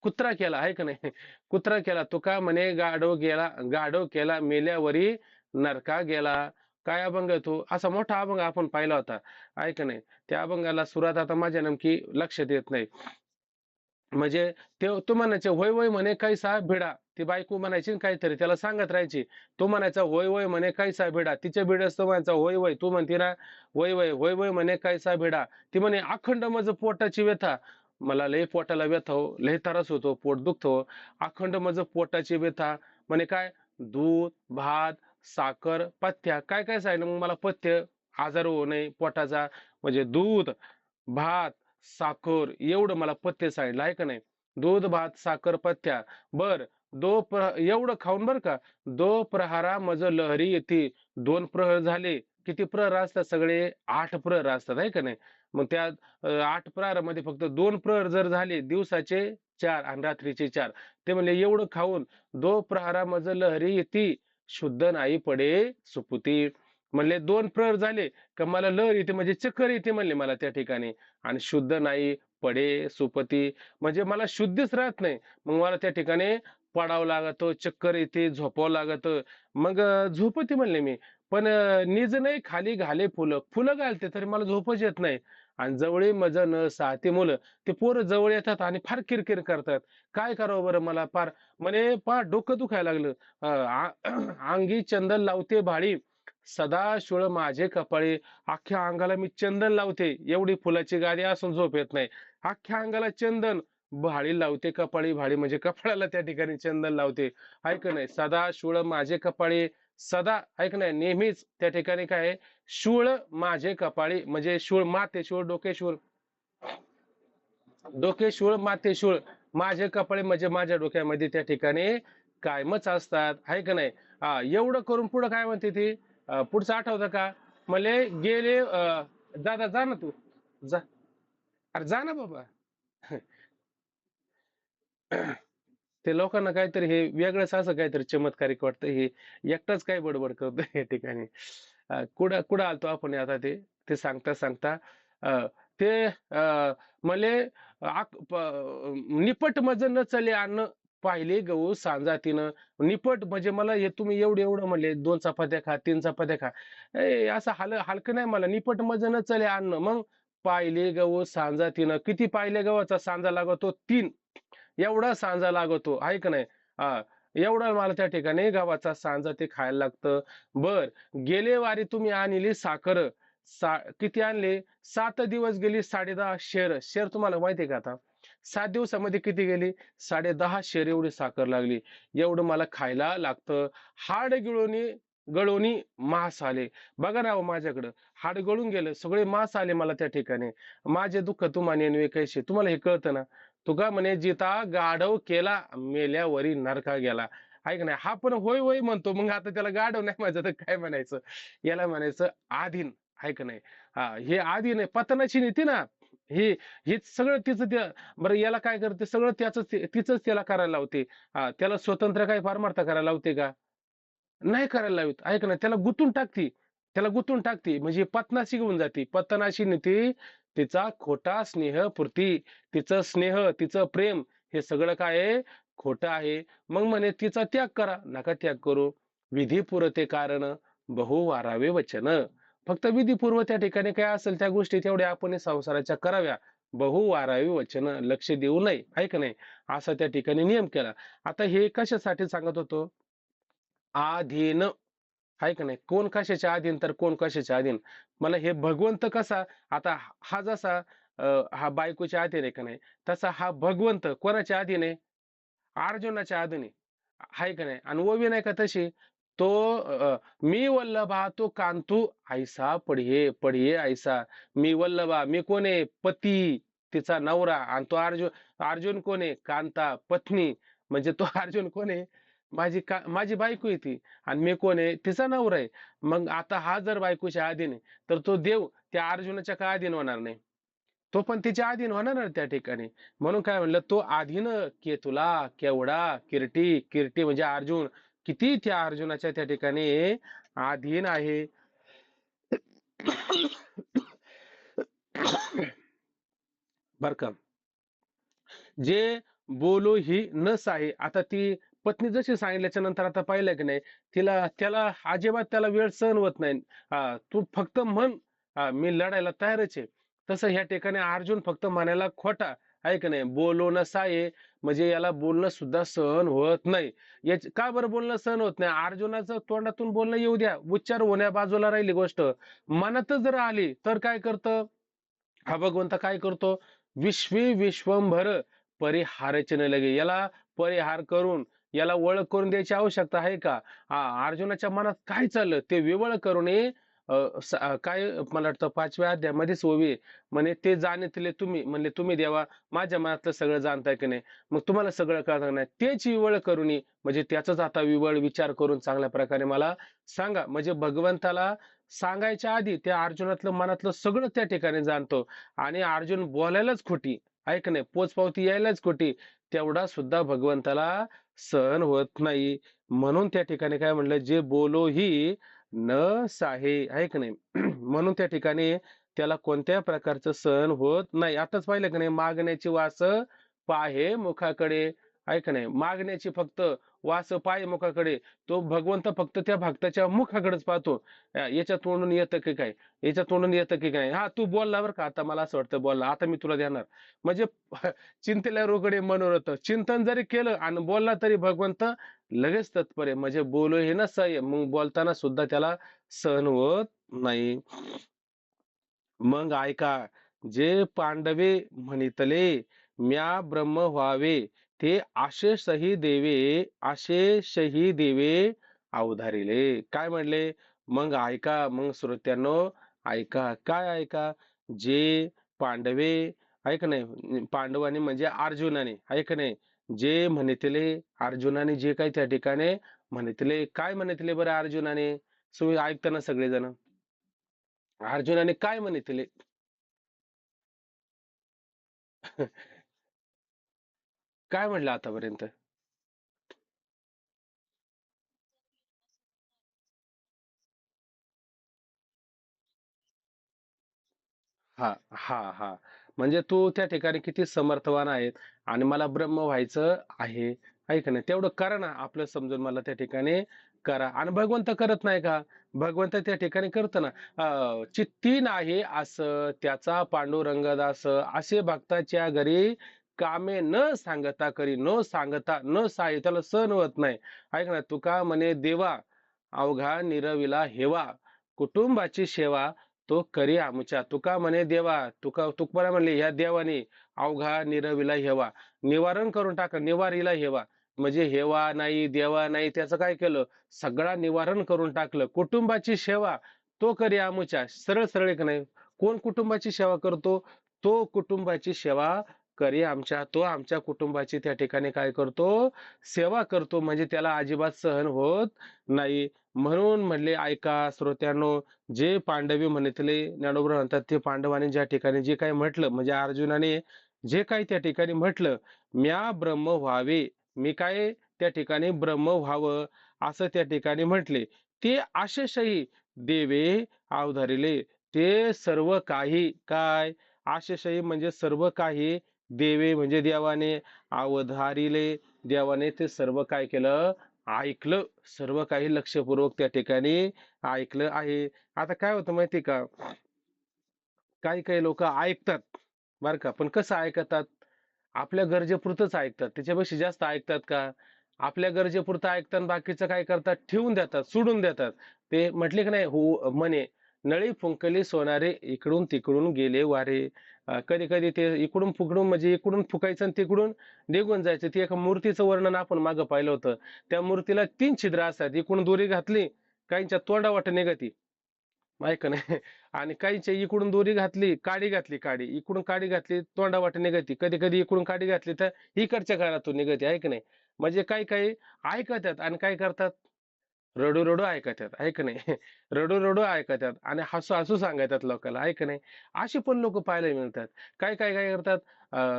कुत्रा केला आहे का नाही कुत्रा केला तुका म्हणे गाढव केला मेल्यावरी नरका गेला काय अभंग आहे तो असा मोठा अभंग आपण पाहिला होता आहे का नाही त्या अभंगाला सुरात आता माझ्या नेमकी लक्षात येत नाही म्हणजे तो म्हणायचे होय होय म्हणे कैसा भिडा ती बायको म्हणायची काहीतरी त्याला सांगत राहायची तो म्हणायचा होय होय म्हणे कैसा भिडा तिच्या भिडस तो म्हणायचा होय होय तू म्हणती ना होय होय होय होय म्हणे कैसा भिडा ती म्हणे अखंड माझं पोटाची व्यथा मला लय पोटाला व्यथा हो लय त्रास होतो पोट दुखतो अखंड माझं पोटाची व्यथा म्हणे काय दूध भात साखर पथ्य काय काय सांगितलं मग मला पथ्य आजार होऊ नये पोटाचा म्हणजे दूध भात साखर एवढं मला पथ्य सांगितलं आहे का नाही दूध भात साखर पथ्या बर एवढं खाऊन बर का दो प्रहारा मज लहरी येते दोन प्रहर झाले किती प्रहर असतात सगळे? 8 प्रहर असतात आहे का नाही? मग त्या 8 प्रहरामध्ये फक्त 2 प्रहर जर झाले, दिवसाचे 4 आणि रात्रीचे 4. ते म्हणले एवढं खाऊन "दो प्रहारा मज लहरी येती, शुद्ध नाही पडे सुपुती." म्हणले 2 प्रहर झाले का मला लहर येते म्हणजे चक्कर येते म्हणले मला त्या ठिकाणी आणि शुद्ध नाही पडे सुपती म्हणजे मला शुद्धीच राहत नाही. मग मला त्या ठिकाणी पडावं लागतं, चक्कर येते, झोपावं लागतं. मग झोपते म्हणले मी. पण निज नाही खाली घाले फुलं. फुलं घालते तरी मला झोपच येत नाही. आणि जवळी मज न साथी मुलं. ते पोरं जवळ येतात आणि फार किरकिर करतात. काय करावं बरं मला फार म्हणे फार डोकं दुखायला लागलं. अंगी चंदन लावते भाळी, सदा शूळ माझे कपाळी. अख्ख्या अंगाला मी चंदन लावते. एवढी फुलाची गादी असून झोप येत नाही. अख्ख्या अंगाला चंदन, भाळी लावते कपाळी. भाळी म्हणजे कपाळाला त्या ठिकाणी चंदन लावते. ऐक नाही सदा शूळ माझे कपाळी. सदा ऐक नाही नेहमीच त्या ठिकाणी काय आहे, शूळ माझे कपाळी म्हणजे शूळ माथे शूळ डोके शूळ डोके शूळ माथे शूळ माझे कपाळे म्हणजे माझ्या डोक्यामध्ये त्या ठिकाणी कायमच असतात आहे का नाही. एवढं करून पुढं काय म्हणते ती पुढचं आठवतं का? म्हणले गेले दादा जा ना तू जा. अरे जा ना बाबा. ते लोकांना काहीतरी हे वेगळंच असं काहीतरी चमत्कारिक वाटतं हे एकटाच काय बडबड करतो या ठिकाणी. कुठं कुठं आलतो आपण आता ते ते सांगता सांगता अ, ते मले निपट मज न चले अन्न पाहिले गहू सांजातीनं. निपट म्हणजे मला हे तुम्ही एवढं एवढं म्हणले 2 चपात्या खा 3 चपात्या खा. असं हलकं नाही मला निपट मज न चले अन्न. मग पाहिले गहू सांजातीनं किती पाहिले गव्हाचा सांजा लागतो 3. एवढा सांजा लागतो आहे का नाही. हा एवढा मला त्या ठिकाणी गव्हाचा सांजा ते खायला लागतं. बर गेले वारी तुम्ही आणली साखर. किती आणले? 7 दिवस गेली 10.5 शेर. शेर तुम्हाला माहिती आहे का आता? 7 दिवसामध्ये किती गेली? 10.5 शेर एवढी साखर लागली. एवढं मला खायला लागतं. हाड गळोनी मांस आले. बघा ना हो माझ्याकडं हाड गळून गेलं. सगळे मांस आले मला त्या ठिकाणी. माझे दुःख तुम्हा नेनवे कैसे. तुम्हाला हे कळतं ना? तुका म्हणे जिता गाढव केला मेल्यावरी नरका गेला. ऐक नाही हा पण होय होय म्हणतो मग आता त्याला गाढव नाही म्हणायचं तर काय म्हणायचं. याला म्हणायचं आधीन आहे का नाही. हे आधीन आहे पतनाची नीती ना. हे हेच सगळं तिचं त्या बरं याला काय करते सगळं त्याच तिचंच त्याला करायला लावते. त्याला स्वतंत्र काय फार करायला लावते का? नाही करायला लावत. ऐक ना त्याला गुंतून टाकती. त्याला गुंतून टाकती. म्हणजे पतनाशी घेऊन जाते. पतनाशी नीती तिचा खोटा स्नेहपूर्ती. तिचं स्नेह, तिचं प्रेम हे सगळं काय आहे? खोटं आहे. मग म्हणे तिचा त्याग करा. नका त्याग करू. विधी पुरते कारण बहु वारावे वचन. फक्त विधीपूर्व त्या ठिकाणी काय असेल त्या गोष्टी तेवढ्या आपण संसाराच्या कराव्या. बहु वारावे वचन लक्ष देऊ नये. आहे का नाही? असा त्या ठिकाणी नियम केला. आता हे कशासाठी सांगत होतो? आधीन आहे का नाही कोण कशाच्या अधीन तर कोण कशाच्या अधीन. मला हे भगवंत कसा आता हा जसा हा बायकोच्या अधीन आहे का नाही तसा हा भगवंत कोणाच्या अधीन आहे. अर्जुनाच्या अधीन आहे. आहे का नाही आणि ओवी नाही का तशी तो मी वल्लभा तो कांतू ऐसा पढिये पढिये ऐसा. मी वल्लभा मी कोण आहे पती तिचा नवरा आणि तो अर्जुन अर्जुन कोण आहे कांता पत्नी. म्हणजे तो अर्जुन कोण आहे माझी बायको आहे ती आणि मी कोण आहे तिचा नवरा आहे. मग आता हा जर बायकोच्या अधीन आहे तर तो देव त्या अर्जुनाच्या का अधीन होणार नाही. तो पण तिच्या अधीन होणार ना त्या ठिकाणी. म्हणून काय म्हणलं तो अधीन केतुला केवढा कीर्ती कीर्ती म्हणजे अर्जुन किती त्या अर्जुनाच्या त्या ठिकाणी अधीन आहे. बर का. जे बोलो ही नस आहे. आता ती पत्नी जशी सांगितल्याच्या नंतर आता पाहिलं की नाही त्याला अजिबात त्याला वेळ सहन होत नाही. तू फक्त म्हण मी लढायला तयारच आहे. तसं ह्या ठिकाणी अर्जुन फक्त म्हणायला खोटा आहे की नाही. बोलो नसा आहे म्हणजे याला बोलणं सुद्धा सहन होत नाही. का बरं बोलणं सहन होत नाही? अर्जुनाचं तोंडातून बोलणं येऊ द्या. उच्चार होण्या बाजूला राहिली गोष्ट. मनातच जर आली तर काय करतं? हा भगवंत काय करतो? विश्वंभर परिहारच न लगे. याला परिहार करून याला ओळख करून द्यायची आवश्यकता आहे का? अर्जुनाच्या मनात काय चाललं ते विवळ करून काय मला वाटतं 5व्या अध्यायामध्येच ओवी आहे. म्हणे ते जाणितले तुम्ही म्हणले तुम्ही देवा माझ्या मनातलं सगळं जाणताय की नाही. मग तुम्हाला सगळं कळत नाही तेच विवळ करून म्हणजे त्याचाच आता विवळ विचार करून चांगल्या प्रकारे मला सांगा. म्हणजे भगवंताला सांगायच्या आधी त्या अर्जुनातलं मनातलं सगळं त्या ठिकाणी जाणतो आणि अर्जुन बोलायलाच खोटी, ऐक नाही, पोचपावती यायलाच खोटी, तेवढा सुद्धा भगवंताला सहन होत नाही. म्हणून त्या ठिकाणी काय म्हणलं, जे बोलो ही न साहे, ऐक नाही. म्हणून त्या ठिकाणी त्याला कोणत्या प्रकारचं सहन होत नाही. आताच पाहिलं की नाही, मागण्याची वास पाहे मुखाकडे, ऐक नाही, मागण्याची फक्त वास पाय मुखाकडे, तो भगवंत फक्त त्या भक्ताच्या मुखाकडेच पाहतो. याच्या तोंडून येतं की काय, याच्या तोंडून येतं की काय, हा तू बोलला बरं का, आता मला असं वाटतं बोलला, आता मी तुला देणार. म्हणजे चिंतेला रोकडे मनोरथ, चिंतन जरी केलं आणि बोलला तरी भगवंत लगेच तत्पर आहे. म्हणजे बोलो हे ना सह्य, मग बोलताना सुद्धा त्याला सहन होत नाही. मग ऐका, जे पांडवे म्हणितले म्या ब्रह्म व्हावे, ते आशेषही देवे, आशेषही देवे अवधारिले. काय म्हणले? मग ऐका, मग श्रोत्यांनो, ऐका, काय ऐका? जे पांडवे, ऐक नाही, पांडवांनी म्हणजे अर्जुनाने, ऐक नाही, जे म्हणितले, अर्जुनाने जे काही त्या ठिकाणी म्हणितले, काय म्हणितले बरं अर्जुनाने? तुम्ही ऐकताना सगळेजण, अर्जुनाने काय म्हणितले? काय म्हणलं आतापर्यंत? हा, हा, हा. म्हणजे तू त्या ठिकाणी किती समर्थवान आहेत आणि मला ब्रह्म व्हायचं आहे. ऐक ना, तेवढं करा ना, आपलं समजून मला त्या ठिकाणी करा. आणि भगवंत करत नाही का? भगवंत त्या ठिकाणी करत ना. चित्ती नाही असं त्याचा पांडुरंगदास, असे भक्ताच्या घरी कामे न सांगता करी, न सांगता न साय, त्याला सहन होत नाही. ऐक ना, तुका म्हणे देवा अवघा निरविला हेवा, कुटुंबाची सेवा तो करी आमच्या. तुका म्हणे देवा, तुकाराम म्हणले, ह्या देवाने अवघा निरविला हेवा, निवारण करून टाकलं, निवारीला हेवा, म्हणजे हेवा नाही, देवा नाही, त्याचं काय केलं, सगळा निवारण करून टाकलं. कुटुंबाची सेवा तो करी आमच्या. सरळ सरळ एक नाही, कोण कुटुंबाची सेवा करतो? तो कुटुंबाची सेवा करी आमच्या, तो आमच्या कुटुंबाची त्या ठिकाणी काय करतो, सेवा करतो. म्हणजे त्याला अजिबात सहन होत नाही. म्हणून म्हणले, ऐका श्रोत्यांनो, जे पांडवी म्हणितले, ज्ञानोबा म्हणतात, ते पांडवांनी ज्या ठिकाणी जे काही म्हटलं, म्हणजे अर्जुनाने जे काही त्या ठिकाणी म्हटलं, म्या ब्रह्म व्हावे, मी काय त्या ठिकाणी ब्रह्म व्हावं, असं त्या ठिकाणी म्हटले, ते आशेषही देवे अवधारिले, ते सर्व काही काय, आशेषही म्हणजे सर्व काही, देवे म्हणजे देवाने, अवधारिले, देवाने ते सर्व काय केलं, ऐकलं, सर्व काही लक्षपूर्वक त्या ठिकाणी ऐकलं आहे. आता काय होतं माहिती का, काही काही लोक ऐकतात बर का, पण कसं ऐकतात, आपल्या गरजेपुरतंच ऐकतात, त्याच्यापेक्षा जास्त ऐकतात का? आपल्या गरजेपुरतं ऐकतात, बाकीचं काय करतात, ठेवून देतात, सोडून देतात. ते म्हटले की नाही, हो म्हणे, नळी फुंकली सोनारे, इकडून तिकडून गेले वारे. कधी कधी ते इकडून फुकडून, म्हणजे इकडून फुकायचं आणि तिकडून निघून जायचं. ते एका मूर्तीचं वर्णन आपण मागं पाहिलं होतं. त्या मूर्तीला 3 छिद्र असतात, इकडून दोरी घातली, काहींच्या तोंडावाट निघती, ऐक नाही, आणि काहींच्या इकडून दोरी घातली, काडी घातली, काडी इकडून काडी घातली, तोंडावाट निघती, कधी कधी इकडून काडी घातली तर इकडच्या कानातून निघते, ऐक नाही. म्हणजे काही काही ऐकतात आणि काय करतात, रडू रडू ऐकतात, ऐक नाही. रडू रडू ऐकतात आणि हसू हसू सांगतात लोकांना, ऐक नाही. अशी पण लोक पाहायला मिळतात. काय काय काय करतात,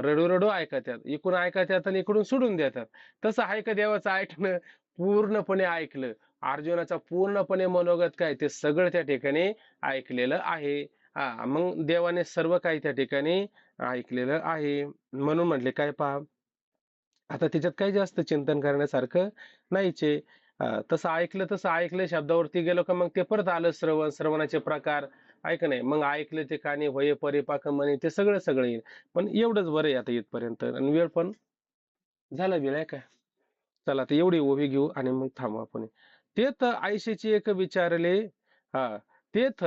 रडू रडू ऐकतात, इकडून ऐकतात आणि इकडून सोडून देतात. तसं ऐक देवाचं ऐकणं, पूर्णपणे ऐकलं, अर्जुनाचा पूर्णपणे मनोगत काय ते सगळं त्या ठिकाणी ऐकलेलं आहे. हा, मग देवाने सर्व काही त्या ठिकाणी ऐकलेलं आहे. म्हणून म्हटले काय, पहा, आता त्याच्यात काही जास्त चिंतन करण्यासारखं नाहीच आहे. तसं ऐकलं, तसं ऐकलं शब्दावरती गेलो का मग ते परत आलं श्रवण, श्रवणाचे प्रकार, ऐक नाही, मग ऐकलं ते कानी होय परिपाक म्हणे, ते सगळं सगळं येईल. पण एवढंच बरं आहे आता इथपर्यंत, आणि वेळ पण झाला, वेळ आहे का? चला आता एवढी ओवी घेऊ आणि मग थांबू आपण. तेथ आयशीची एक विचारले, हा, तेथ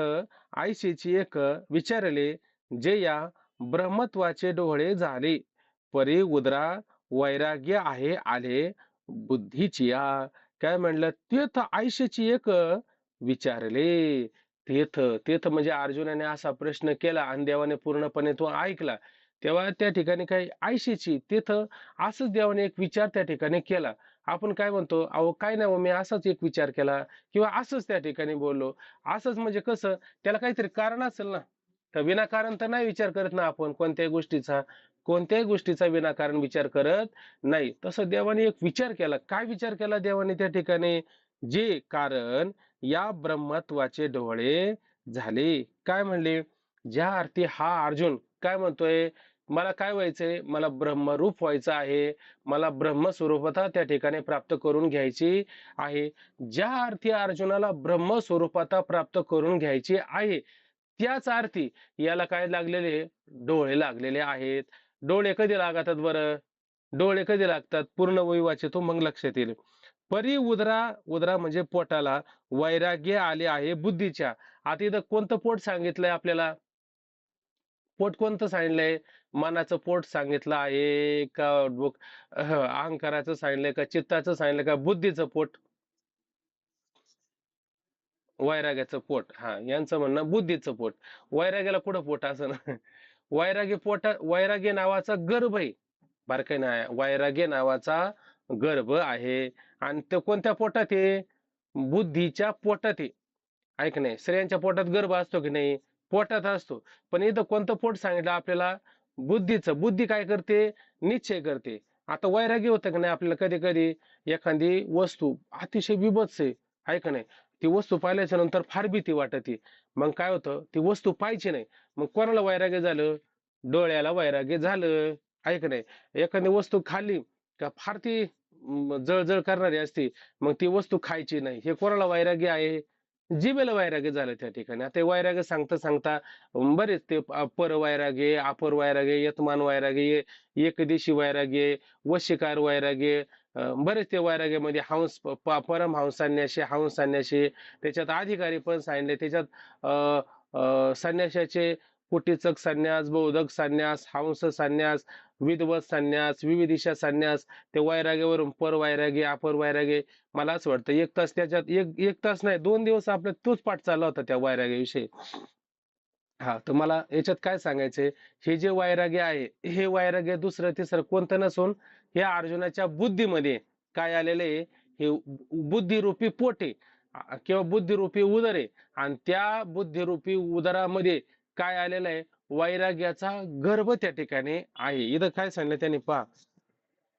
आयशीची एक विचारले, जे या ब्रह्मत्वाचे डोळे झाले, परी उदरा वैराग्य आहे आले बुद्धीची या. काय म्हणलं, तेथ आयशीची एक विचारले. तेथ, तेथ म्हणजे अर्जुनाने असा प्रश्न केला आणि देवाने पूर्णपणे तो ऐकला. तेव्हा त्या ठिकाणी काही आयशीची, तेथ असंच देवाने एक विचार त्या ठिकाणी केला. आपण काय म्हणतो, अहो काय नाही हो, मी असाच एक विचार केला किंवा असंच त्या ठिकाणी बोललो. असंच म्हणजे कसं, त्याला काहीतरी कारण असेल ना. तर विनाकारण तर नाही विचार करत ना आपण कोणत्याही गोष्टीचा. कोणत्याही गोष्टीचा विनाकारण विचार करत नाही. तसं देवाने एक विचार केला. काय विचार केला देवाने त्या ठिकाणी? जे कारण या ब्रह्मत्वाचे डोळे झाले. काय म्हणले? ज्या अर्थी हा अर्जुन काय म्हणतोय, मला काय व्हायचंय? मला ब्रह्मरूप व्हायचं आहे. मला ब्रह्मस्वरूपता त्या ठिकाणी प्राप्त करून घ्यायची आहे. ज्या अर्थी अर्जुनाला ब्रह्मस्वरूपता प्राप्त करून घ्यायची आहे, त्याच अर्थी याला काय लागलेले? डोळे लागलेले आहेत. डोळे कधी लागतात बरं? डोळे कधी लागतात? पूर्ण वही वाचतो मग लक्षात येईल. परी उदरा, उदरा म्हणजे पोटाला वैराग्य आले आहे बुद्धीच्या. आता इथं कोणतं पोट सांगितलंय आपल्याला? पोट कोणतं सांगितलंय? मनाचं पोट सांगितलं आहे का अहंकाराचं सांगितलंय का चित्ताचं सांगितलंय का बुद्धीचं पोट? वैराग्याचं पोट. हा, यांचं म्हणणं बुद्धीचं पोट. वैराग्याला कुठं पोट असं ना? वैराग्य नावाचा गर्भ आहे. बारकाई नाही, वैराग्य नावाचा गर्भ आहे आणि तो कोणत्या पोटात आहे? बुद्धीच्या पोटात आहे. ऐक नाही, स्त्रियांच्या पोटात गर्भ असतो की नाही? पोटात असतो. पण इथं कोणतं पोट सांगितलं आपल्याला? बुद्धीचं. बुद्धी काय करते? निश्चय करते. आता वैराग्य होतं की नाही आपल्याला कधी कधी एखादी वस्तू अतिशय बीभत्स आहे, आहे का नाही? ती वस्तू पाहिल्याच्या नंतर फार भीती वाटते. मग काय होतं? ती वस्तू पाहिजे नाही. मग कोणाला वैराग्य झालं? डोळ्याला वैराग्य झालं, आहे का नाही? एखादी वस्तू खाल्ली का फार ती जळजळ करणारी असते. मग ती वस्तू खायची नाही. हे कोणाला वैराग्य आहे? जिभेला वैराग्य झालं त्या ठिकाणी. आता हे वैराग्य सांगता सांगता बरेच ते परवैराग्य, अपरवैराग्य, यतमान वैराग्य, एकदेशी वैराग्य, वशीकार वैराग्य, बरेच ते वैराग्यामध्ये हंस परमहंस संन्याशी, हंस संन्याशी, त्याच्यात अधिकारी पण सांगितले. त्याच्यात अ, संन्याशाचे कुटीचक संन्यास, बोधक संन्यास, हंस संन्यास, विधवत संन्यास, विविधिशा संन्यास, ते वैराग्यावरून परवैराग्य, अपरवैराग्य. मला असं वाटतं एक तास त्याच्यात एक एक तास नाही 2 दिवस आपला तोच पाठ चालला होता त्या वैराग्याविषयी. हा, तर मला याच्यात काय सांगायचंय, हे जे वैराग्य आहे, हे वैराग्य दुसरं तिसरं कोणतं नसून हे अर्जुनाच्या बुद्धीमध्ये काय आलेलं आहे? हे बुद्धिरूपी पोट आहे, किंवा बुद्धिरूपी उदर आहे. आणि त्या बुद्धिरूपी उदरामध्ये काय आलेलं आहे? वैराग्याचा गर्भ त्या ठिकाणी आहे. इथं काय सांगितलं त्यांनी पहा,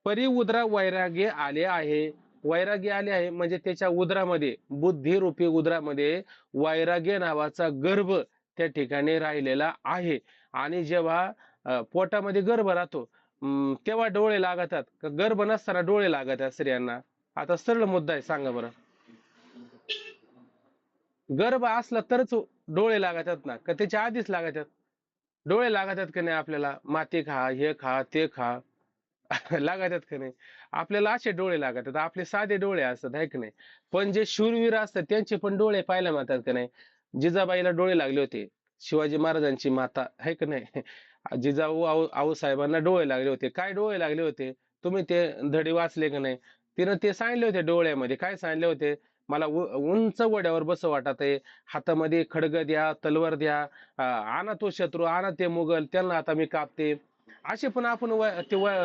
परी उदरा वैराग्य आले आहे. वैराग्य आले आहे म्हणजे त्याच्या उदरामध्ये, बुद्धिरूपी उदरामध्ये वैराग्य नावाचा गर्भ त्या ठिकाणी राहिलेला आहे. आणि जेव्हा पोटामध्ये गर्भ राहतो, तेव्हा डोळे लागतात का गर्भ नसताना डोळे लागतात स्त्रियांना? आता सरळ मुद्दा आहे, सांगा बरं. गर्भ असला तरच डोळे लागतात ना, का त्याच्या आधीच लागतात? डोळे लागतात का नाही आपल्याला? माती खा, हे खा, ते खा. लागतात का नाही? आपल्याला असे डोळे लागतात, आपले साधे डोळे असतात, आहे की नाही? पण जे शूरवीर असतात त्यांचे पण डोळे पाहायला मिळतात का नाही? जिजाबाईला डोळे लागले होते, शिवाजी महाराजांची माता, आहे का नाही? जिजाऊ आऊसाहेबांना डोळे लागले होते. काय डोळे लागले होते? तुम्ही ते धडे वाचले का नाही? तिनं ते सांगितले होते डोळ्यामध्ये, काय सांगितले होते? मला उंच वड्यावर बस वाटत आहे, हातामध्ये खडग द्या, तलवार द्या, आणा तो शत्रू, आणा ते मुघल, त्यांना आता मी कापते. असे पण आपण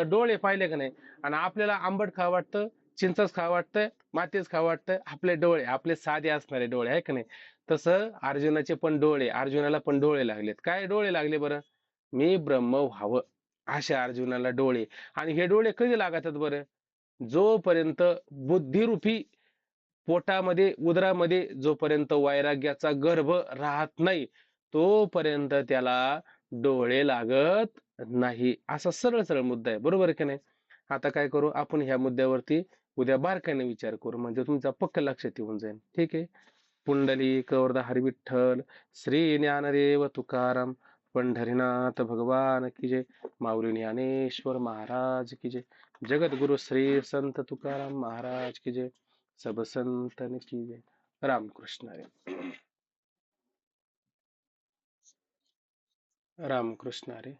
डोळे पाहिले का नाही? आणि आपल्याला आंबट खा वाटतं, चिंचच खा वाटतं, मातीच खा वाटतं. आपले डोळे, आपले साधे असणारे डोळे, आहे का नाही? तसं अर्जुनाचे पण डोळे, अर्जुनाला पण डोळे लागलेत. काय डोळे लागले बरं? मी ब्रह्म व्हावं, अशा अर्जुनाला डोळे. आणि हे डोळे कधी लागतात बरं? जोपर्यंत बुद्धिरूपी पोटामध्ये, उदरामध्ये जोपर्यंत वैराग्याचा गर्भ राहत नाही, तोपर्यंत त्याला डोळे लागत नाही. असा सरळ सरळ मुद्दा आहे, बरोबर आहे की नाही? आता काय करू आपण ह्या मुद्द्यावरती उद्या बारकाईने विचार करू, म्हणजे तुमचा पक्क लक्षात येऊन जाईल. ठीक आहे. पुंडलिक वरदा हरी विठ्ठल, श्री ज्ञानदेव तुकाराम, पंढरीनाथ भगवान की जय, माऊली ज्ञानेश्वर महाराज की जय, जगद्गुरु श्री संत तुकाराम महाराज की जय, सब संतन की जय. रामकृष्ण हरी. रामकृष्ण हरी.